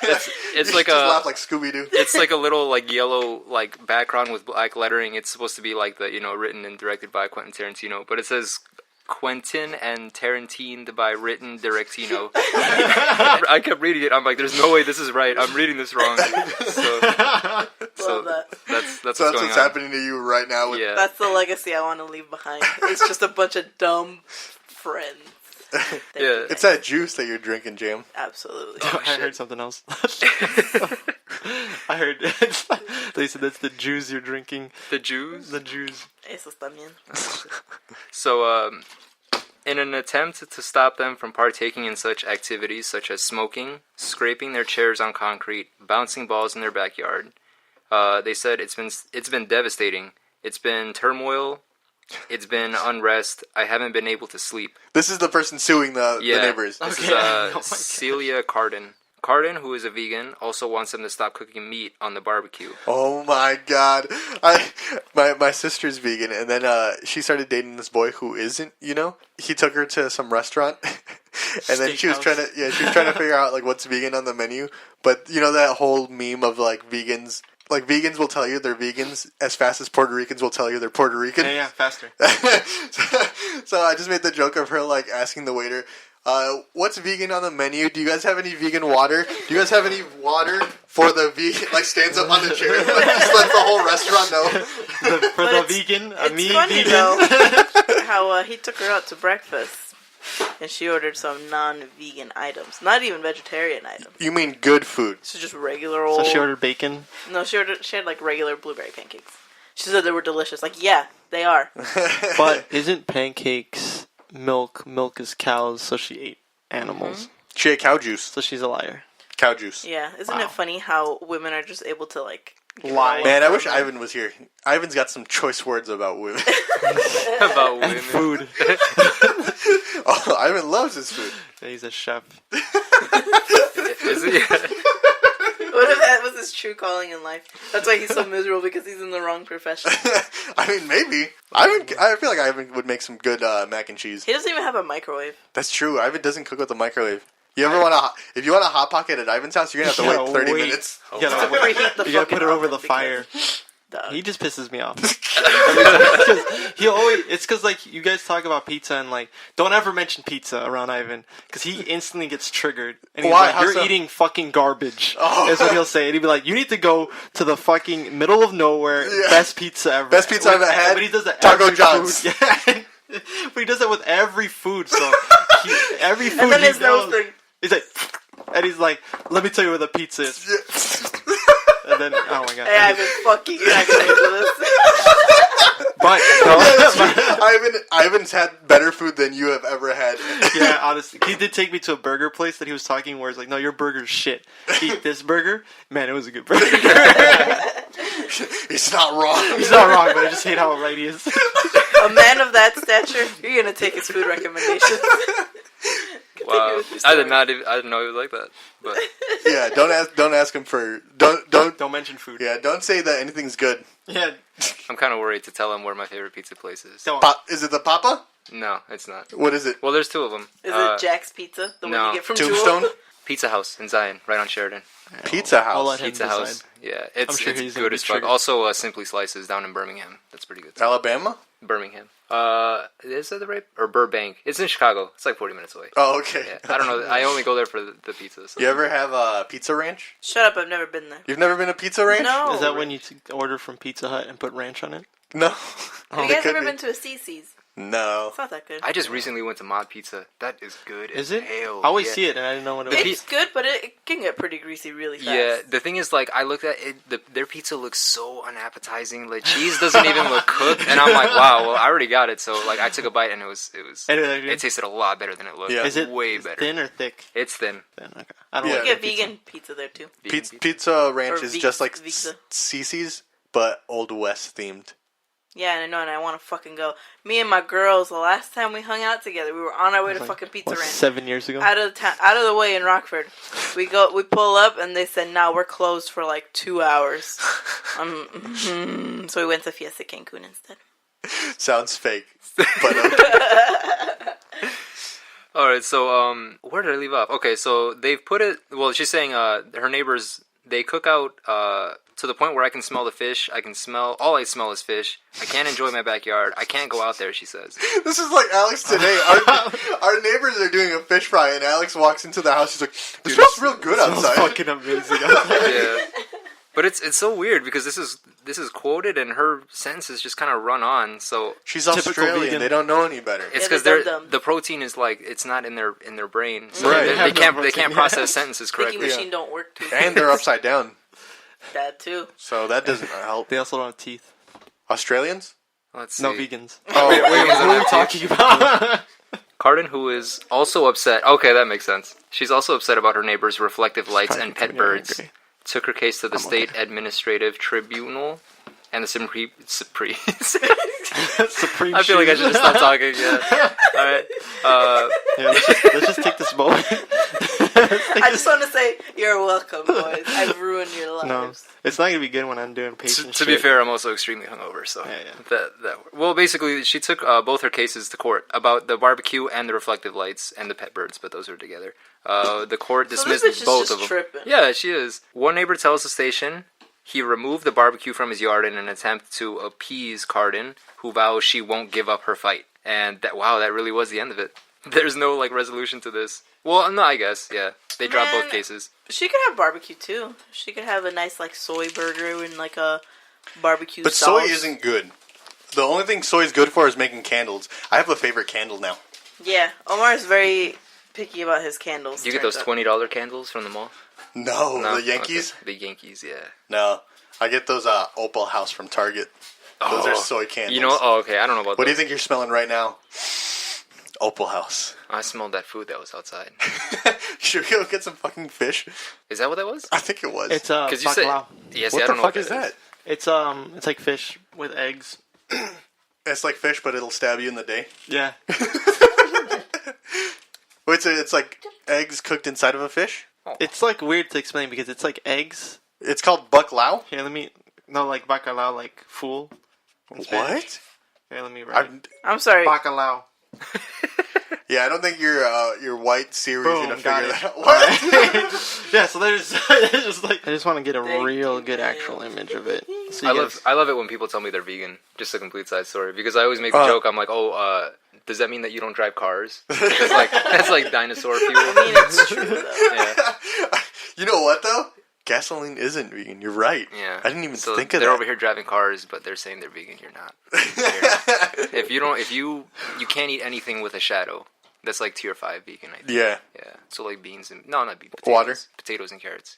It's You like just laugh like Scooby-Doo. it's like a little, like, yellow, like, background with black lettering. It's supposed to be, like, the, written and directed by Quentin Tarantino. But it says Quentin and Tarantino by written Directino. I kept reading it. I'm like, there's no way this is right. I'm reading this wrong. So Love that. that's So that's what's happening to you right now. With, Yeah. That's the legacy I want to leave behind. It's just a bunch of dumb friends. Yeah. It's that juice that you're drinking, Jam. Absolutely. I heard something else. I heard they said that's the juice you're drinking. The Jews. The juice. Esos también. So, in an attempt to stop them from partaking in such activities such as smoking, scraping their chairs on concrete, bouncing balls in their backyard, they said it's been devastating. It's been turmoil. It's been unrest. I haven't been able to sleep. This is the person suing the neighbors. This Okay. is Oh my Celia Cardin. Cardin, who is a vegan, also wants them to stop cooking meat on the barbecue. Oh my god. My sister's vegan, and then she started dating this boy who isn't, He took her to some restaurant, and then she was trying to figure out, like, what's vegan on the menu. But, that whole meme of, like, vegans... Like, vegans will tell you they're vegans as fast as Puerto Ricans will tell you they're Puerto Rican. Yeah, faster. So I just made the joke of her, like, asking the waiter, what's vegan on the menu? Do you guys have any vegan water? Do you guys have any water for the vegan? Like, stands up on the chair. Like, just lets the whole restaurant know. For the vegan, It's funny, vegan. though, how he took her out to breakfast, and she ordered some non-vegan items. Not even vegetarian items. You mean good food. So just regular old... So she ordered bacon. No, she had, like, regular blueberry pancakes. She said they were delicious. Like, yeah, they are. But isn't pancakes milk? Milk is cows, so she ate animals. She ate cow juice. So she's a liar. Cow juice. Yeah, isn't it funny how women are just able to, like... Lie. Man, I wish Ivan was here. Ivan's got some choice words about women. About women. Food. Oh, Ivan loves his food. Yeah, he's a chef. Is it? What if that was his true calling in life? That's why he's so miserable, because he's in the wrong profession. I mean, maybe. I feel like Ivan would make some good mac and cheese. He doesn't even have a microwave. That's true. Ivan doesn't cook with a microwave. You ever if you want a hot pocket at Ivan's house, you're gonna have to wait 30 minutes. You gotta, Preheat the you gotta put it fucking over the oven fire. because- He just pisses me off. It's because like you guys talk about pizza and like don't ever mention pizza around Ivan because he instantly gets triggered and he's Why? like, How "You're so?" eating fucking garbage." Oh. Is what he'll say, and he'd be like, "You need to go to the fucking middle of nowhere, Yeah. best pizza ever, Best pizza I've ever had, But he does that Taco every John's. food. Yeah. But he does that with every food. So every food And then he his nose knows, thing. he's like, and he's like, "Let me tell you where the pizza is." And then, oh my god. Hey, Ivan, fuck you. You're not gonna answer this. But Ivan's had better food than you have ever had. yeah, honestly, he did take me to a burger place that he was talking where it's like, "No, your burger's shit. Eat this burger." Man, it was a good burger. He's not wrong. He's not wrong, but I just hate how right he is. A man of that stature, you're gonna take his food recommendations. Wow. I did not. I didn't know he was like that. But Yeah, don't ask him for Don't mention food. yeah, don't say that anything's good. Yeah. I'm kind of worried to tell him where my favorite pizza place is. Don't. Is it the Papa? No, it's not. What is it? Well, there's two of them. Is it Jack's Pizza? The no. one you get from Tombstone? Jewel? Pizza House in Zion, right on Sheridan. Pizza I'll House. let him Pizza decide. House. Yeah, it's sure he's gonna good be as fuck. triggered. Also, Simply Slices down in Birmingham. That's pretty good. Alabama? Birmingham. Is that the right? Or Burbank? It's in Chicago. It's like 40 minutes away. Oh, okay. Yeah, I don't know. I only go there for the pizza. So. You ever have a Pizza Ranch? Shut up, I've never been there. You've never been to Pizza Ranch? No. Is that when you order from Pizza Hut and put ranch on it? No. Have you guys ever been to a CC's? No. It's not that good. I just recently went to Mod Pizza. That is good. Is as it? Hell. I always yeah. see it and I didn't know what it was. It's good, but it can get pretty greasy really fast. Yeah, the thing is, like, I looked at it, their pizza looks so unappetizing. The cheese doesn't even look cooked, and I'm like, wow, well, I already got it. So, like, I took a bite, and it tasted a lot better than it looked. Yeah. Is it way better? thin or thick? It's thin. Thin. Okay. I don't Yeah. You like get pizza. vegan pizza there too. Vegan pizza. Pizza Ranch Or is just like Pizza. CC's, but Old West themed. Yeah, I know, and I want to fucking go. Me and my girls, the last time we hung out together, we were on our way to fucking Pizza What, Ranch. 7 years ago? Out of the way in Rockford. We pull up, and they said, "Now we're closed for like 2 hours." So we went to Fiesta Cancun instead. Sounds fake, but okay. All right, so where did I leave off? Okay, so they've put it. Well, she's saying her neighbors they cook out to the point where I can smell the fish. All I smell is fish. I can't enjoy my backyard. I can't go out there. She says. This is like Alex today. Our neighbors are doing a fish fry, and Alex walks into the house. He's like, "It smells real good It smells outside." fucking amazing outside. Yeah. But it's so weird because this is quoted and her sentences just kind of run on. So She's Typical Australian. vegan. They don't know any better. it's Yeah, because they're dumb. the protein is like it's not in their brain. So Right. they They have no can't protein. process sentences Thinking correctly. machine don't work too. And they're upside down, That too. so that doesn't help. They also don't have teeth. Australians? Let's see. No vegans. Oh, Wait, What are you talking about? Cardin, who is also upset. Okay, that makes sense. She's also upset about her neighbor's reflective lights and pet birds. Took her case to the State Administrative Tribunal and the Supreme. Supreme I feel like I shoes. should just stop talking. Yeah. All right. Yeah, let's just take this moment. I just want to say you're welcome, boys. I've ruined your No, lives. it's not gonna be good when I'm doing patient To be shit. fair, I'm also extremely hungover, so Yeah. well, basically, she took both her cases to court about the barbecue and the reflective lights and the pet birds, but those are together. The court So dismissed this bitch is both just of them. tripping. Yeah, she is. One neighbor tells the station he removed the barbecue from his yard in an attempt to appease Cardin, who vows she won't give up her fight. And that really was the end of it. There's no resolution to this. Well, no, I guess yeah. They dropped both Man. cases. She could have barbecue too. She could have a nice soy burger and a barbecue But sauce. soy isn't good. The only thing soy is good for is making candles. I have a favorite candle now. Yeah, Omar is very picky about his candles. You get turns those out. $20 candles from the mall? No, No? the Yankees? Okay. The Yankees, yeah. No. I get those Opal House from Target. Those are soy candles. You know? Oh, okay. I don't know about What do you those. think you're smelling right now? Opal House. I smelled that food that was outside. Should we go get some fucking fish? Is that what that was? I think it was. It's Because you said. bacalao. Yes, what I the don't know fuck what is that? It's like fish with eggs. It's like fish, but it'll stab you in the day. Yeah. Wait, so it's like eggs cooked inside of a fish? It's like weird to explain because it's like eggs. It's called bucklao? Here, like bacalao, like fool. in Spanish. What? Here, let me write. I'm sorry. Bacalao. Yeah, I don't think your white Siri's Boom, gonna got figure it. that out. What? Yeah, so there's just like I just want to get a real good actual image of it. So I love it when people tell me they're vegan. Just a complete side story. Because I always make the joke. I'm like, does that mean that you don't drive cars? Because that's like dinosaur fuel. I mean, it's true though. Yeah. You know what though? Gasoline isn't vegan. You're right. Yeah. I didn't even So think of they're that. over here driving cars, but they're saying they're vegan. You're not. If you can't eat anything with a shadow, that's like tier 5 vegan. I think. Yeah. Yeah. So like beans and not beans. Potatoes, Water? potatoes and carrots.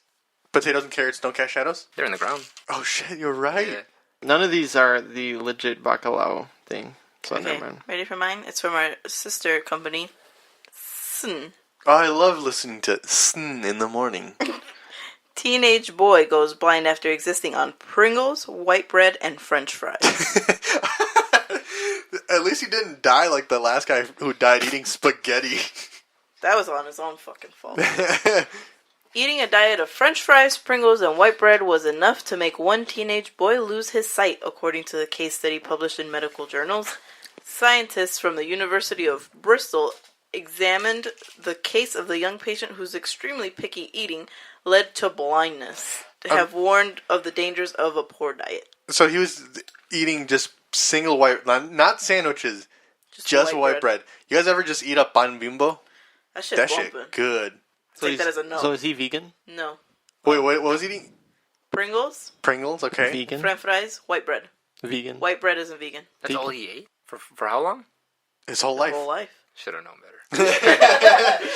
Potatoes and carrots don't cast shadows? They're in the ground. Oh shit, you're right. Yeah. None of these are the legit bacalao thing. So Okay, never mind. ready for mine? It's from our sister company. Sn. Oh, I love listening to Sn in the morning. Teenage boy goes blind after existing on Pringles, white bread, and French fries. At least he didn't die like the last guy who died eating spaghetti. That was on his own fucking fault. Eating a diet of French fries, Pringles, and white bread was enough to make one teenage boy lose his sight, according to the case study published in medical journals. Scientists from the University of Bristol examined the case of the young patient whose extremely picky eating led to blindness. They have warned of the dangers of a poor diet. So he was eating just single white, not sandwiches, just white bread. You guys ever just eat up pan bimbo? That shit good. So, that as a no. So is he vegan? No. Wait, what was he eating? Pringles, Okay. Vegan? French fries, white bread. Vegan. White bread isn't vegan. That's all he ate? For how long? His whole His life. whole life. Should have known better.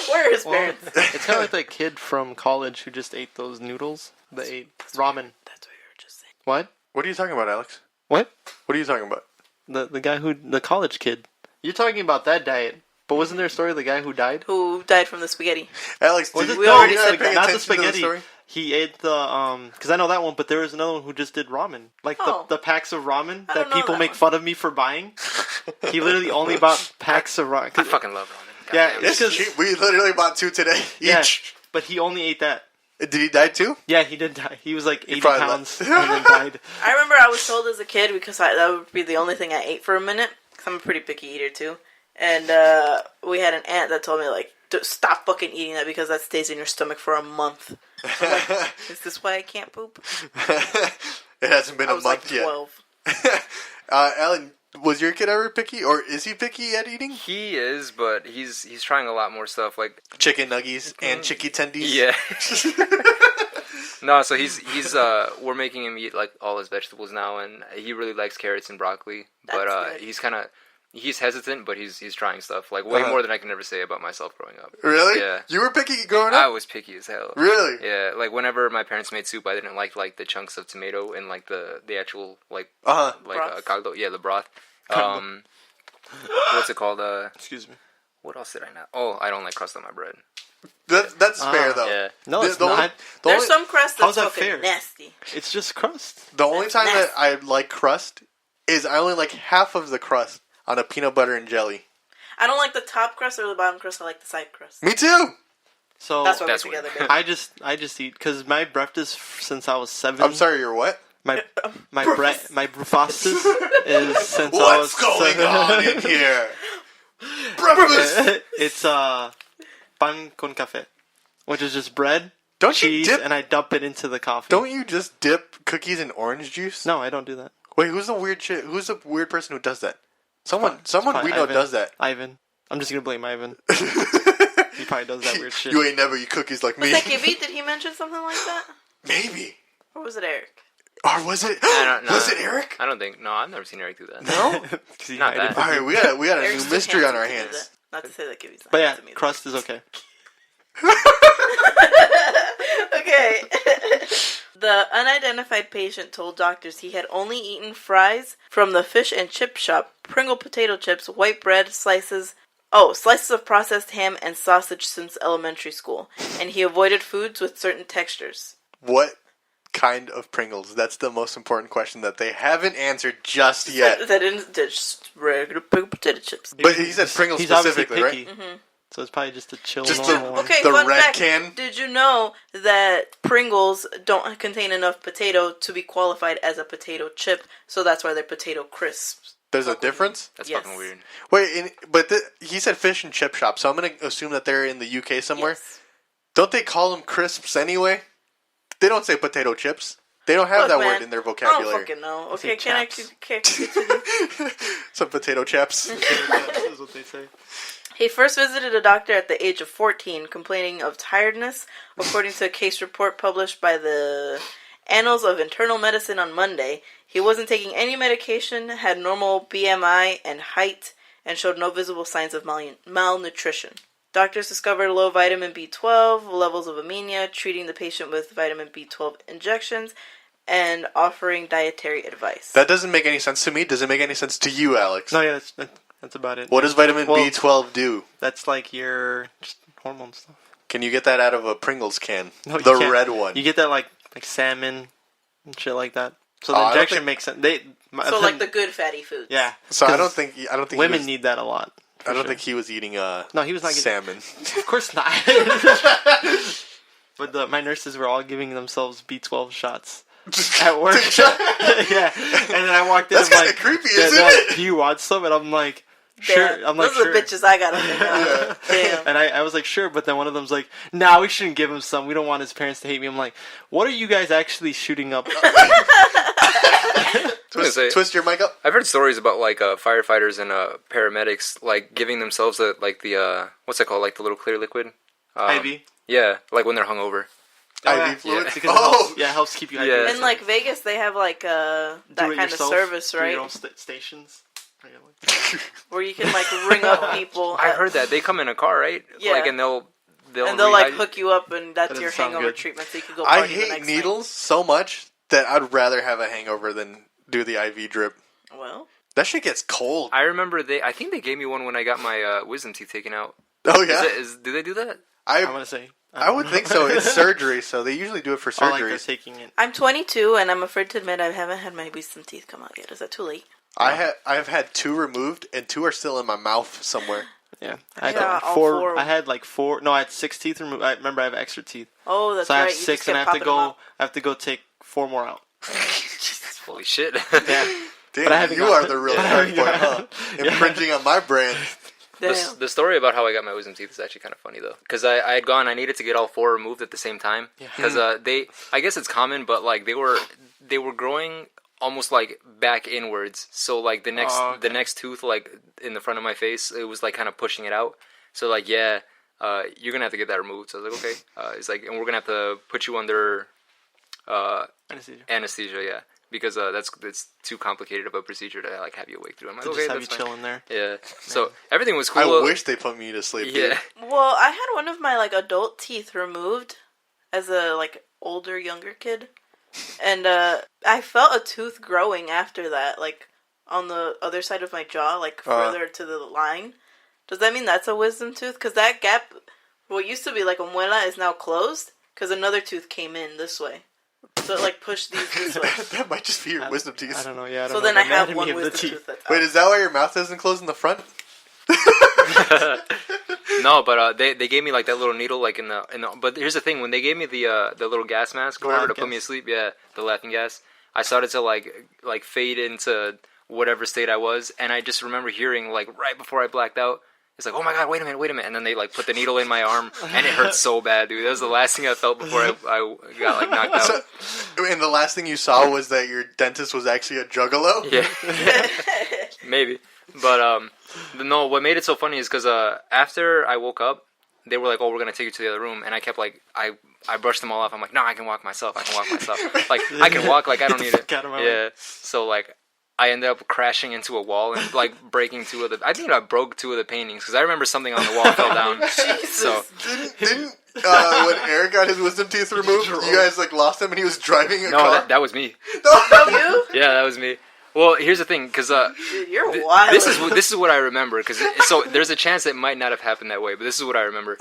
Where are his parents? It's kind of like that kid from college who just ate those noodles. They ate ramen. That's what you were just saying. What? What are you talking about, Alex? What? What are you talking about? The guy the college kid. You're talking about that diet. But wasn't there a story of the guy who died? Who died from the spaghetti? Alex, Was it we already not said that. Not the spaghetti. He ate the because I know that one, but there was another one who just did ramen, like the packs of ramen I that don't know people that make one. fun of me for buying. He literally only bought packs of ramen. I fucking love ramen. Yeah, Goddamn. it's just we literally bought 2 today each. yeah, but he only ate that. Did he die too? Yeah, he did die. He was like 80 probably pounds and then died. I remember I was told as a kid, because that would be the only thing I ate for a minute, because I'm a pretty picky eater too. And we had an aunt that told me, like, stop fucking eating that because that stays in your stomach for a month. I'm like, is this why I can't poop? It hasn't been I a was month like 12. yet. Alan, was your kid ever picky, or is he picky at eating? He is, but he's trying a lot more stuff. Like Chicken nuggies and chicky tendies. yeah. No, so he's we're making him eat like all his vegetables now, and he really likes carrots and broccoli. But That's good. he's hesitant, but he's trying stuff like way more than I can ever say about myself growing up. Really? Yeah. You were picky growing I up? was picky as hell. Really? Yeah, like whenever my parents made soup, I didn't like the chunks of tomato and like the actual like Broth. caldo. Yeah, the broth. What's it called? Excuse me. What else did I not? Oh, I don't like crust on my bread. That's fair, though. Yeah. No, it's The only- not. There's some crust How's that's that fucking fair? nasty. It's just crust. The only That's time that nasty. I like crust is I only like half of the crust on a peanut butter and jelly. I don't like the top crust or the bottom crust. I like the side crust. Me too. So That's why we're That's together, weird. baby. I just eat because my breakfast since I was 7. I'm sorry, you're what? My breakfast is since I was What's going 7. on in here? Breakfast. It's pan con café, which is just bread, Don't you cheese, dip? and I dump it into the coffee. Don't you just dip cookies in orange juice? No, I don't do that. Wait, who's the weird shit? Who's the weird person who does that? Someone Probably we know Ivan. does that. Ivan. I'm just gonna blame Ivan. He probably does that weird shit. You ain't never eat cookies like me. Was that Gibby? Did he mention something like that? Maybe. Or was it Eric? Or was it? I don't know. Was it Eric? I don't think. No, I've never seen Eric do that. No. 'Cause he Not hide it that. from All right, me. we got a Eric's new too mystery on handsome our to do hands. that. Not to say that Gibby's not But yeah, handsome either. crust is okay. Okay. The unidentified patient told doctors he had only eaten fries from the fish and chip shop, Pringle potato chips, white bread, slices of processed ham and sausage since elementary school, and he avoided foods with certain textures. What kind of Pringles? That's the most important question that they haven't answered just yet. That isn't just regular Pringle potato chips. But he said Pringles He's obviously specifically, right? picky. So it's probably just a chill Just normal one. Okay, The fun red fact. can? Did you know that Pringles don't contain enough potato to be qualified as a potato chip, so that's why they're potato crisps? There's a difference? That's Yes. fucking weird. Wait, he said fish and chip shop, so I'm going to assume that they're in the UK somewhere. Yes. Don't they call them crisps anyway? They don't say potato chips. They don't have Look, that man, word in their I don't vocabulary. fucking know. Say Okay, can I chaps. continue? Some potato chaps. That's what they say. He first visited a doctor at the age of 14, complaining of tiredness, according to a case report published by the Annals of Internal Medicine on Monday. He wasn't taking any medication, had normal BMI and height, and showed no visible signs of malnutrition. Doctors discovered low vitamin B12, levels of anemia, treating the patient with vitamin B12 injections, and offering dietary advice. That doesn't make any sense to me. Does it make any sense to you, Alex? No, yeah, that's about it. What does vitamin Well- B12 do? That's like your just hormone stuff. Can you get that out of a Pringles can? No, you the can't. red one. You get that like salmon and shit like that. So the I don't injection think- makes sense. So like the good fatty foods. yeah. So I don't 'Cause think women he was, need that a lot I don't think he was eating No, he was not getting salmon. Of course not. But my nurses were all giving themselves B12 shots at work. Yeah, and then I walked in. That's I'm kind like, of creepy, they're isn't like, it? do you want some? And I'm like, sure. Damn, I'm like, those sure. are the bitches I gotta hang out with. Damn. And I was like, sure, but then one of them's like, nah, we shouldn't give him some. We don't want his parents to hate me. I'm like, what are you guys actually shooting up? Twist your mic up. I've heard stories about like firefighters and paramedics like giving themselves the what's that called, like the little clear liquid. IV? Yeah, like when they're hungover. IV fluid. Because it helps keep you hydrated. Yeah. In like Vegas, they have like that kind of service, right? Your own stations. Where you can like ring up people. I heard that they come in a car, right? Yeah. Like, and they'll like hook you up, and that's That your doesn't sound hangover good. treatment, so you can go. I Party the hate next needles so much that I'd rather have a hangover than do the IV drip. Night. Well, That shit gets cold. I remember I think they gave me one when I got my wisdom teeth taken out. Oh yeah, Do they do that? I want to say. I would think so. It's surgery, so they usually do it for Or like they're surgery. taking it. I'm 22, and I'm afraid to admit I haven't had my wisdom teeth come out yet. Is that too late? I've had 2 removed, and 2 are still in my mouth somewhere. Yeah. I had Yeah, like all 4. four. I had like 4. No, I had 6 teeth removed. I remember I have extra teeth. Oh, that's So I right. have You 6, just and I kept have to popping them go. out. I have to go take 4 more out. Holy shit! Yeah. Damn, But I haven't you got are it. the real But I shark haven't boy, got huh? it. Infringing on my brand. Damn. The story about how I got my wisdom teeth is actually kind of funny though, because I had gone. I needed to get all 4 removed at the same time because I guess it's common, but like they were growing almost like back inwards. So like the next tooth like in the front of my face, it was like kind of pushing it out. So like you're gonna have to get that removed. So I was like, okay. It's like, and we're gonna have to put you under anesthesia, yeah, because it's too complicated of a procedure to like have you awake through. I'm like, To okay, just have you that's fine. chilling there. Yeah. So everything was cool. I wish they put me to sleep. Yeah. Dude. Well, I had one of my like adult teeth removed as a like older younger kid, and I felt a tooth growing after that, like on the other side of my jaw, like further to the line. Does that mean that's a wisdom tooth? Because that gap, what used to be like a muela, is now closed because another tooth came in this way. So it like pushed these this way. That might just be your wisdom teeth. I don't know. Yeah. I don't So know then the I have anatomy one of the wisdom teeth. tooth that's out. Wait, is that why your mouth doesn't close in the front? No, but they gave me like that little needle like in the. But here's the thing: when they gave me the little gas mask or whatever to put me to sleep, the laughing gas, I started to like fade into whatever state I was, and I just remember hearing like right before I blacked out. It's like, oh my god, wait a minute, and then they like put the needle in my arm, and it hurt so bad, dude. That was the last thing I felt before I got like knocked out. So, and the last thing you saw was that your dentist was actually a juggalo? Yeah, maybe. But no, what made it so funny is because after I woke up, they were like, "Oh, we're gonna take you to the other room," and I kept like I brushed them all off. I'm like, "No, I can walk myself. Like I can walk. Like I don't need it." Get the fuck out of my Yeah. So like. I ended up crashing into a wall and like breaking 2 of the. I think I broke 2 of the paintings because I remember something on the wall fell down. So Didn't when Eric got his wisdom teeth removed, you guys like lost him and he was driving a no, car? that was me. You? Yeah, that was me. Well, here's the thing, because Dude, you're wild. this is what I remember. Because so there's a chance it might not have happened that way, but this is what I remember.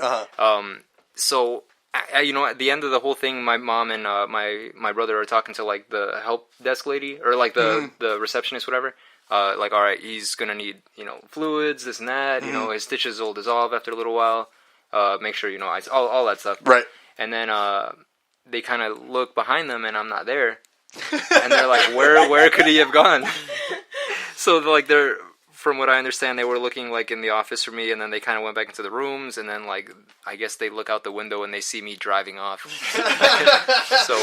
So. At the end of the whole thing, my mom and my brother are talking to like the help desk lady or like the receptionist, whatever. Like, all right, he's gonna need fluids, this and that. His stitches will dissolve after a little while. Make sure all that stuff. Right. And then they kind of look behind them, and I'm not there. And they're like, where could he have gone? So like they're. From what I understand, they were looking like in the office for me, and then they kind of went back into the rooms, and then like I guess they look out the window and they see me driving off. So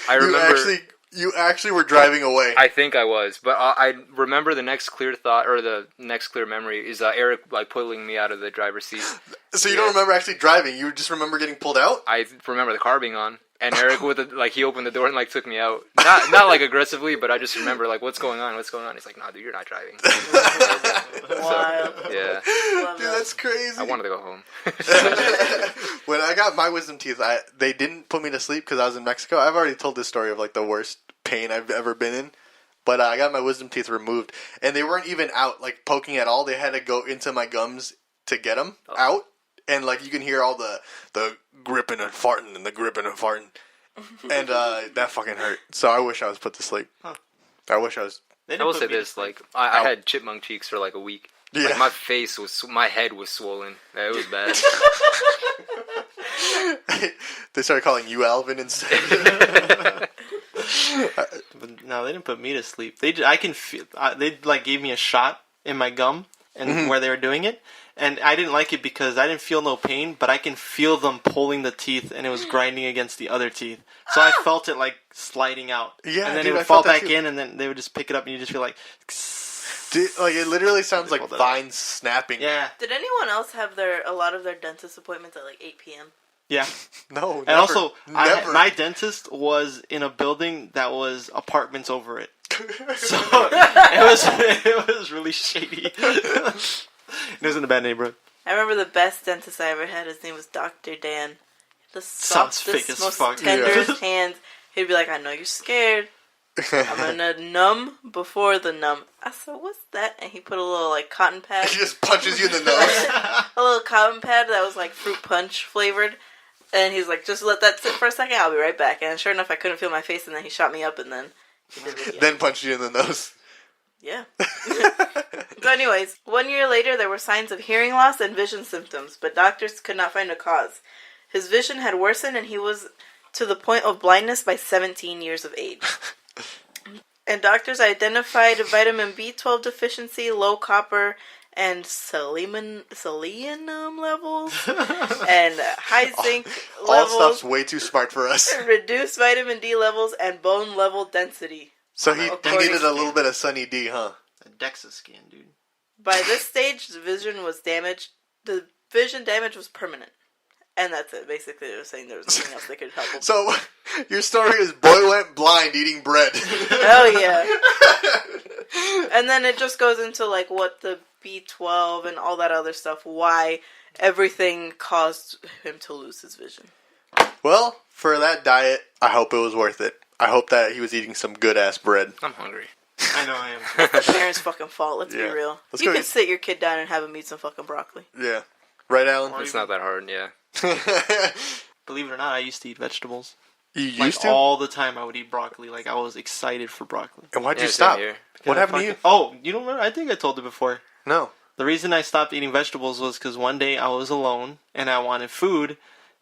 I remember you actually were driving away. I think I was, but I remember the next clear thought or the next clear memory is Eric like pulling me out of the driver's seat. So you don't remember actually driving? You just remember getting pulled out? I remember the car being on. And Eric he opened the door and like took me out. Not like aggressively, but I just remember like what's going on? He's like, "No, dude, you're not driving." Wild. Yeah. Dude, that's crazy. I wanted to go home. When I got my wisdom teeth, they didn't put me to sleep because I was in Mexico. I've already told this story of like the worst pain I've ever been in. But I got my wisdom teeth removed, and they weren't even out like poking at all. They had to go into my gums to get them out. And, like, you can hear all the gripping and farting and the gripping and farting. And that fucking hurt. So I wish I was put to sleep. I wish I was... I will say this, like, I had chipmunk cheeks for, like, a week. Yeah. Like my head was swollen. It was bad. They started calling you Alvin instead. But no, they didn't put me to sleep. I can feel. They like gave me a shot in my gum and where they were doing it, and I didn't like it because I didn't feel no pain, but I can feel them pulling the teeth, and it was grinding against the other teeth. So I felt it like sliding out. Yeah, and then dude, it would I fall felt that back too. in, and then they would just pick it up, and you just feel like. Dude, like it literally sounds like Hold that vines snapping. Yeah, Did anyone else have a lot of their dentist appointments at like 8 p.m.? yeah. No, And never, also, never. my dentist was in a building that was apartments over it. So it was really shady. It was in a bad neighborhood. I remember the best dentist I ever had. His name was Dr. Dan. The Sounds softest, fake as most fuck. tenderest hands. He'd be like, "I know you're scared. I'm gonna numb before the numb." I said, "What's that?" And he put a little like cotton pad, He just punches you in the nose. a little cotton pad that was like fruit punch flavored. And he's like, "Just let that sit for a second. I'll be right back." And sure enough, I couldn't feel my face, and then he shot me up, and then he did it again. Then punched you in the nose. Yeah. So anyways, 1 year later, there were signs of hearing loss and vision symptoms, but doctors could not find a cause. His vision had worsened, and he was to the point of blindness by 17 years of age. And doctors identified vitamin B12 deficiency, low copper, and selenium levels, and high zinc All levels, stuff's way too smart for us. reduced vitamin D levels, and bone level density. So he According- needed a little bit of Sunny D, huh? A DEXA scan, dude. By this stage, the vision was damaged. The vision damage was permanent. And that's it. Basically, they were saying there was nothing else that could help him. So your story is boy went blind eating bread. Oh, yeah. And then it just goes into, like, what the B12 and all that other stuff, why everything caused him to lose his vision. Well, for that diet, I hope it was worth it. I hope that he was eating some good-ass bread. I'm hungry. I know I am. Parents' fucking fault, let's Yeah. be real. Let's You go can eat- sit your kid down and have him eat some fucking broccoli. Yeah. Right, Alan? It's not that hard, yeah. Believe it or not, I used to eat vegetables. You Like, used to? all the time I would eat broccoli. Like, I was excited for broccoli. And why'd Yeah, you same stop? here. What happened to you? Oh, you don't remember? I think I told you before. No. The reason I stopped eating vegetables was because one day I was alone and I wanted food,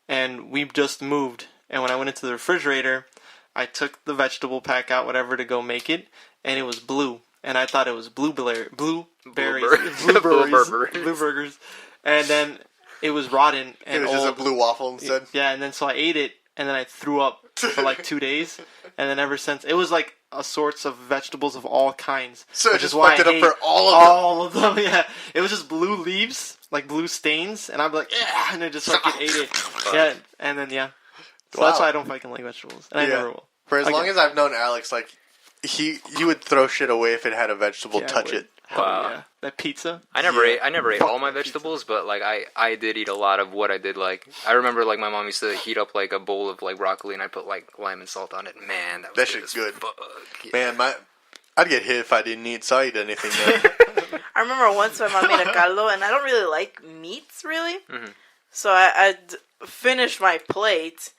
and we just moved. And when I went into the refrigerator, I took the vegetable pack out, whatever, to go make it, and it was blue. And I thought it was blueberries, blueburgers, and then it was rotten It and was old. just a blue waffle instead. Yeah, and then so I ate it, and then I threw up for like 2 days, and then ever since it was like a sorts of vegetables of all kinds. So it which just is why fucked I it up hate for all of them. all of them. Yeah, it was just blue leaves, like blue stains, and I'd be like, yeah, and I just fucking ate it. Yeah, and then yeah, so that's Wow. why I don't fucking like vegetables, and I Yeah. never will. For as Okay. long as I've known Alex, like, he would throw shit away if it had a vegetable Yeah, I touch would. it. Hell Wow. yeah, that pizza. I never ate all my vegetables, but like I did eat a lot of what I did like. I remember like my mom used to heat up like a bowl of like broccoli and I put like lime and salt on it. Man, that was That good shit's as good. fuck. Yeah. Man, I'd get hit if I didn't eat, so I eat anything then. I remember once my mom made a caldo, and I don't really like meats, really. Mhm. So I'd finished my plate,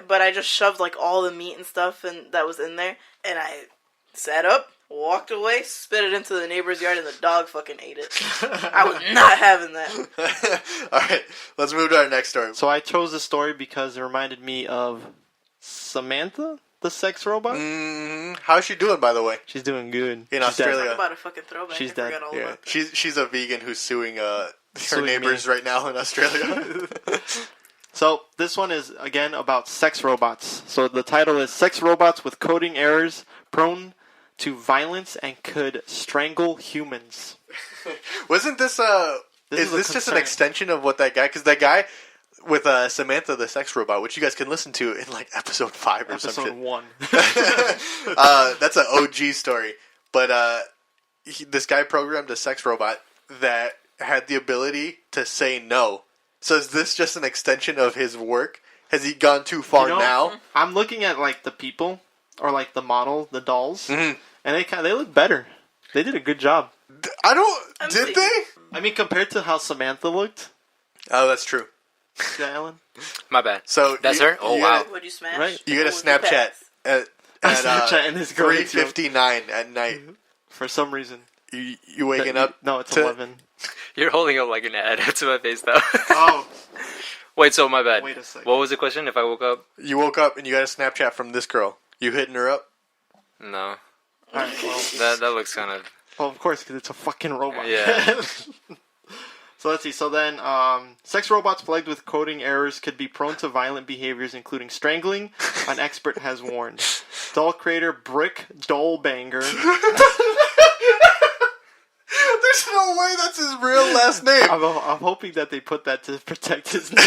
but I just shoved, like, all the meat and stuff that was in there, and I sat up, walked away, spit it into the neighbor's yard, and the dog fucking ate it. I was not having that. Alright, let's move to our next story. So I chose this story because it reminded me of Samantha, the sex robot. How's she doing, by the way? She's doing good. In She's Australia. dead. Talk about a fucking throwback. She's I dead. forgot all Yeah, about that. she's a vegan who's suing her Suing neighbors me. right now in Australia. So this one is again about sex robots. So the title is "Sex Robots with Coding Errors Prone to Violence and Could Strangle Humans." Wasn't this This is is a this just an concern. extension of what that guy? Because that guy with Samantha the sex robot, which you guys can listen to in like episode 5 or some Episode shit. 1. That's an OG story. But this guy programmed a sex robot that had the ability to say no. So is this just an extension of his work? Has he gone too far You know, now? I'm looking at like the people or like the model, the dolls, Mhm. and they look better. They did a good job. I don't. I'm Did seeing- they? I mean, compared to how Samantha looked. Oh, that's true. Yeah, Alan. My bad. So That's her? Oh, you wow. Gotta, Would you smash? Right. you get a Or would you Snapchat pass? at Snapchat and this girl hits you. 3:59 at night. For some reason. You waking up? No, it's to- 11. You're holding up like an ad to my face though. Oh, Wait, so my bad. Wait a second. What was the question? If I woke up? You woke up and you got a Snapchat from this girl. You hitting her up? No. all right. Well, That looks kind of. well, of course, because it's a fucking robot. Yeah. So let's see. So then, sex robots plagued with coding errors could be prone to violent behaviors, including strangling. An expert has warned. Doll creator Brick Dollbanger. There's no way that's his real last name. I'm hoping that they put that to protect his name.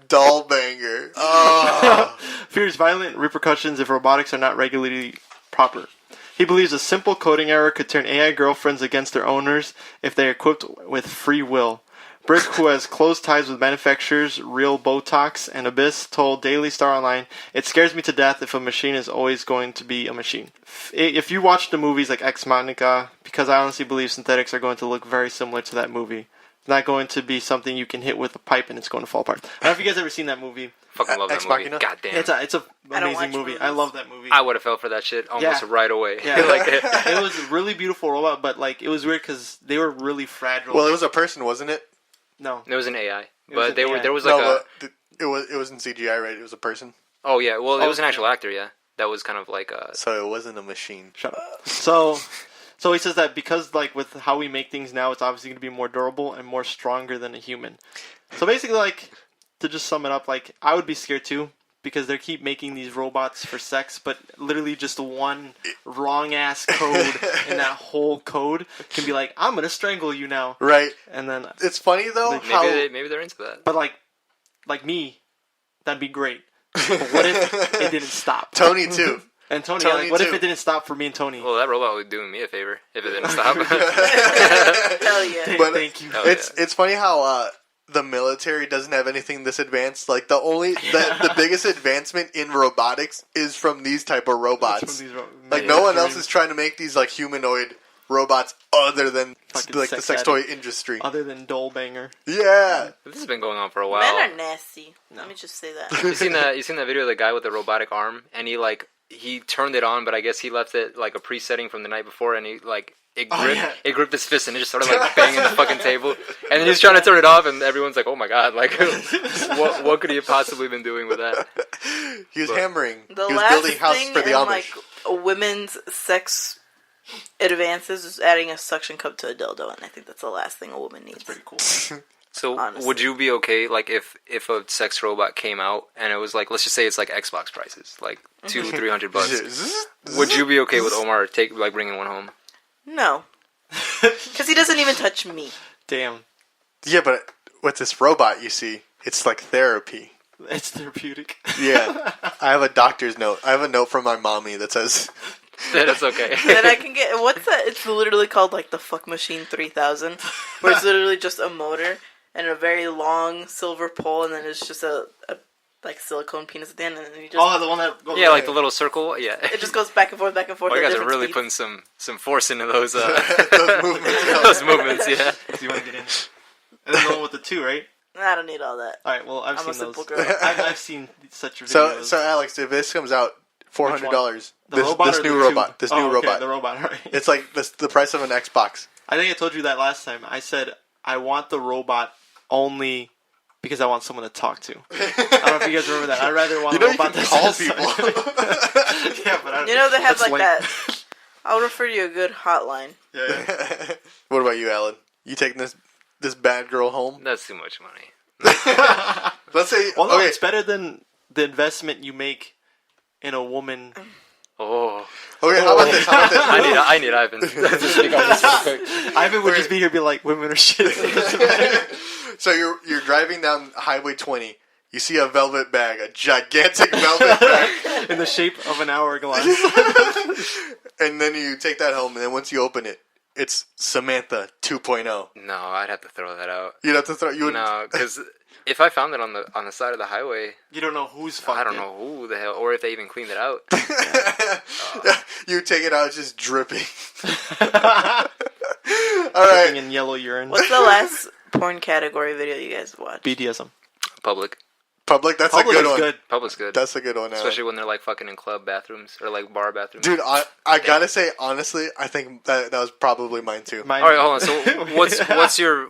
Dollbanger. Oh. Fears violent repercussions if robotics are not regularly proper. He believes a simple coding error could turn AI girlfriends against their owners if they are equipped with free will. Brick, who has close ties with manufacturers Real Botox and Abyss, told Daily Star Online, "It scares me to death if a machine is always going to be a machine." If you watch the movies like Ex Machina, because I honestly believe synthetics are going to look very similar to that movie. It's not going to be something you can hit with a pipe and it's going to fall apart. I don't know if you guys ever seen that movie. Fucking love that Ex movie. Machina? God damn. It's a I don't amazing watch movie. movies. I love that movie. I would have fell for that shit almost right away. Yeah, it was a really beautiful robot, but like it was weird because they were really fragile. Well, it was a person, wasn't it? No, It was an AI, was but an they were AI. there was like No, but it wasn't CGI, right? It was a person. Oh yeah, well it was an okay. actual actor. Yeah, that was kind of like So it wasn't a machine. shut up. So he says that because like with how we make things now, it's obviously going to be more durable and more stronger than a human. So basically, like to just sum it up, like I would be scared too. Because they keep making these robots for sex, but literally just one wrong ass code in that whole code can be like, I'm gonna strangle you now, Right. and then, It's funny though Like, how maybe they're into that. but like me, that'd be great. But what if it didn't stop? Tony too. And Tony, Tony like, what if too. it didn't stop for me and Tony? Well, that robot would do me a favor if it didn't stop. Hell yeah. But Thank you. Hell It's funny how the military doesn't have anything this advanced. Like the biggest advancement in robotics is from these type of robots. Like no one else is trying to make these like humanoid robots other than Fucking like the sex sex toy industry. other than Dollbanger. Yeah. This has been going on for a while. Men are nasty. Let me just say that. You seen that video of the guy with the robotic arm, and he turned it on, but I guess he left it like a presetting from the night before, and it gripped his fist and it just started like banging the fucking table, and then he's trying to turn it off, and everyone's like, "Oh my god!" Like, what could he have possibly been doing with that? He was hammering. The He was last building houses thing for the in Amish. like women's sex advances is adding a suction cup to a dildo, and I think that's the last thing a woman needs. Pretty cool. So, Honestly. would you be okay, like, if a sex robot came out and it was like, let's just say it's like Xbox prices, like $200-$300? Would you be okay with Omar bringing one home? No, because he doesn't even touch me. Damn, Yeah, but with this robot, you see, it's like therapy. it's therapeutic. Yeah. I have a doctor's note. I have a note from my mommy that says, Then it's okay. Then I can get what's that? It's literally called like the Fuck Machine 3000, where it's literally just a motor and a very long silver pole, and then it's just a like silicone penis at the end, and then you just Oh, the one that goes Yeah, like the little circle. Yeah. it just goes back and forth, back and forth. Oh, you at guys are different really speeds. putting some force into those those movements. those movements. Yeah. Do you want to get in? And then the one with the two, right? I don't need all that. All right. Well, I've I'm a seen simple those. girl. I've seen such videos. So Alex, if this comes out, $400. The robot This or new the robot. tube? This Oh, new okay, robot. The robot. All right. It's like the price of an Xbox. I think I told you that last time. I said I want the robot only because I want someone to talk to. I don't know if you guys remember that. I'd rather want You know a you robot can that call says- people. Yeah, but You know they have that's like lame. that. I'll refer you a good hotline. Yeah. What about you, Alan? You taking this bad girl home? That's too much money. Let's say Well, no, okay. it's better than the investment you make in a woman. Oh, Okay, how about this? How about this? I need Ivan to speak on this real quick. Ivan would just be here, be like, "Women are shit." So you're driving down Highway 20. You see a velvet bag, a gigantic velvet bag, in the shape of an hourglass. and then you take that home. And then once you open it, it's Samantha 2.0. No, I'd have to throw that out. You'd have to throw you. No, because if I found it on the side of the highway, You don't know who's fucked I don't it. know who the hell, or if they even cleaned it out. You take it out, it's just dripping. All Dripping right. in yellow urine. What's the last porn category video you guys watched? BDSM. Public. Public, that's Public a good is one. good. Public's good. That's a good one, Alan. Especially when they're like fucking in club bathrooms or like bar bathrooms. Dude, I gotta say, honestly, I think that was probably mine too. Mine- All right, hold on. So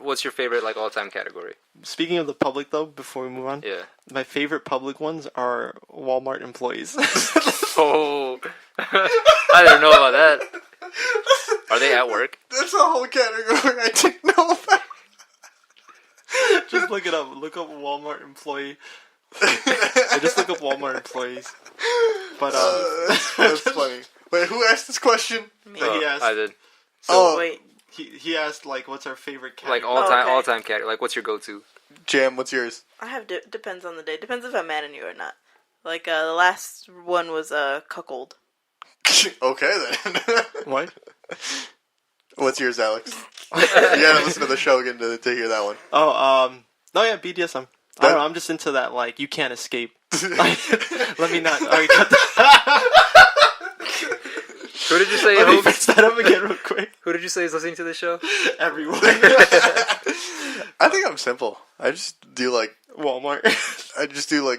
what's your favorite like all time category? Speaking of the public, though, before we move on, Yeah. my favorite public ones are Walmart employees. Oh, I didn't know about that. Are they at work? That's a whole category I didn't know about. Just look it up. Look up Walmart employee. I just look up Walmart employees. But That's funny. Wait, who asked this question? Me. he asked. I did. Oh, Wait. He asked like, what's our favorite category? Like all time, okay. all time category. Like, what's your go-to? Jam, what's yours? I have depends on the day. Depends if I'm mad at you or not. Like the last one was cuckold. Okay then. What? What's yours, Alex? You gotta listen to the show again to hear that one. Oh, yeah, BDSM. I don't know, I'm just into that, like, you can't escape. Like, let me not. Alright, cut that. Who did you say? Let me fix that up again real quick. Who did you say is listening to this show? Everyone. I think I'm simple. I just do like Walmart.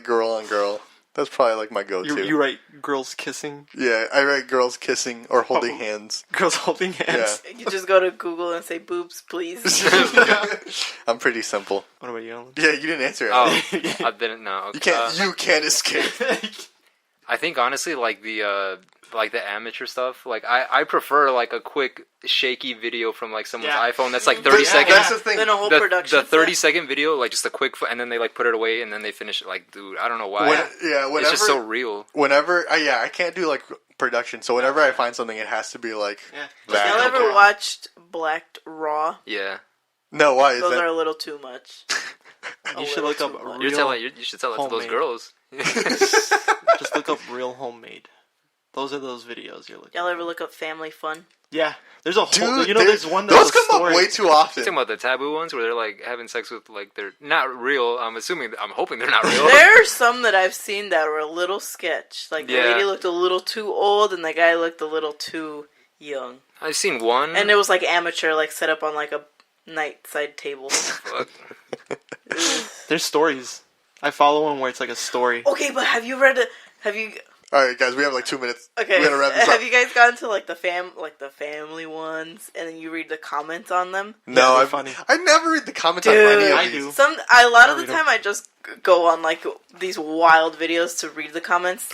girl on girl. That's probably like my go-to. You write girls kissing, Yeah, I write girls kissing or holding hands. girls holding hands. You just go to Google and say boobs, please. I'm pretty simple. What about you, Alan? Yeah, you didn't answer it. Oh, I didn't know. You can't escape. I think honestly, like the amateur stuff. Like I prefer like a quick shaky video from like someone's Yeah. iPhone that's like 30 seconds. That's the thing. Then a whole The production. 30-second video, like just a quick, and then they like put it away, and then they finish it. Like, dude, I don't know why. Whenever, It's just so real. Whenever, I can't do like production. So whenever I find something, it has to be like Yeah. that. Y'all ever watched Blacked Raw? Yeah, No, why is Those that? are a little too much. You should look up a You're real. you should tell that to those homemade. girls. Just look up real homemade. Those are those videos you're looking. Y'all ever look up Family Fun? Yeah, there's a whole. Dude, You know, there's one that's those a come story. up way too Talking often. about the taboo ones where they're like having sex with like they're not real. I'm hoping they're not real. There are some that I've seen that were a little sketch. Like the Yeah. lady looked a little too old and the guy looked a little too young. I've seen one. And it was like amateur, like set up on like a nightside table. Fuck. There's stories. I follow one where it's like a story. Okay, but have you read it? Have you? All right, guys, we have like 2 minutes. Okay, We gotta wrap this up. have you guys gotten to like the family ones, and then you read the comments on them? No, they're funny. I never read the comments Dude. on any of I these. do. A lot of the read 'em. time I just go on like these wild videos to read the comments.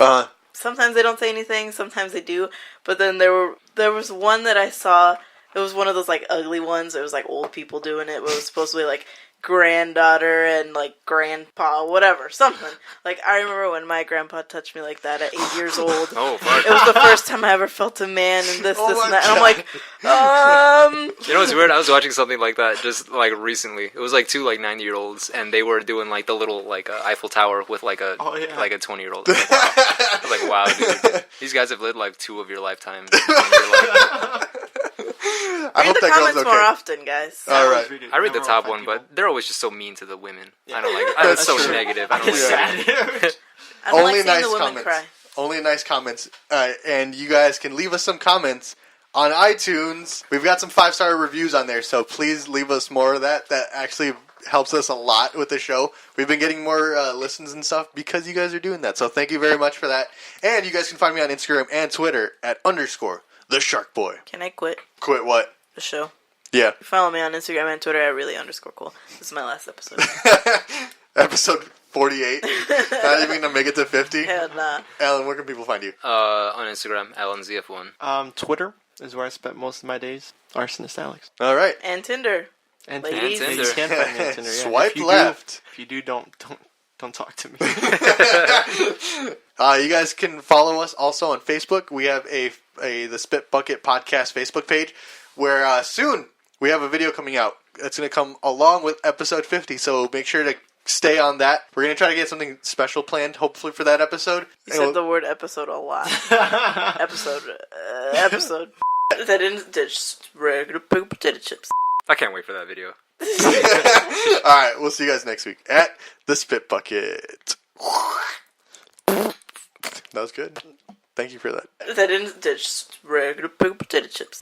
Sometimes they don't say anything, sometimes they do. But then there was one that I saw. It was one of those like ugly ones. It was like old people doing it. But it was supposed to be like granddaughter and like grandpa, whatever, something. Like I remember when my grandpa touched me like that at 8 years old. Oh fuck. It was the first time I ever felt a man and this, Oh this, my and that. And I'm like, You know what's weird? I was watching something like that just like recently. It was like two like 90-year-olds, and they were doing like the little like Eiffel Tower with like a Oh, yeah. like a 20-year-old. I was like, wow, dude. These guys have lived like 2 of your lifetimes. And you're like, I read hope the that comments girl's more okay. often, guys. All right. I read the top one, but they're always just so mean to the women. I don't like. That's It's so true. negative. I don't It's like it. sad. I don't Only like seeing nice the women comments. cry. Only nice comments. And you guys can leave us some comments on iTunes. We've got some 5-star reviews on there, so please leave us more of that. That actually helps us a lot with the show. We've been getting more listens and stuff because you guys are doing that. So thank you very much for that. And you guys can find me on Instagram and Twitter at _TheSharkBoy. Can I quit Quit what? the show? Yeah. Follow me on Instagram and Twitter at really_cool. This is my last episode. Episode 48. Not even going to make it to 50. Hell nah. Alan, where can people find you? On Instagram, AlanZF1. Twitter is where I spent most of my days. Arsonist Alex. All right. And Tinder. And Ladies. Tinder. You can find me on Tinder. Yeah. Swipe If you left. If you do, don't talk to me. You guys can follow us also on Facebook. We have a the Spit Bucket Podcast Facebook page where soon we have a video coming out. It's going to come along with episode 50, so make sure to stay on that. We're going to try to get something special planned, hopefully, for that episode. You said the word episode a lot. Episode. That didn't just regular potato chips. I can't wait for that video. All right, we'll see you guys next week at the Spit Bucket. That was good. Thank you for that. That didn't just regular potato chips.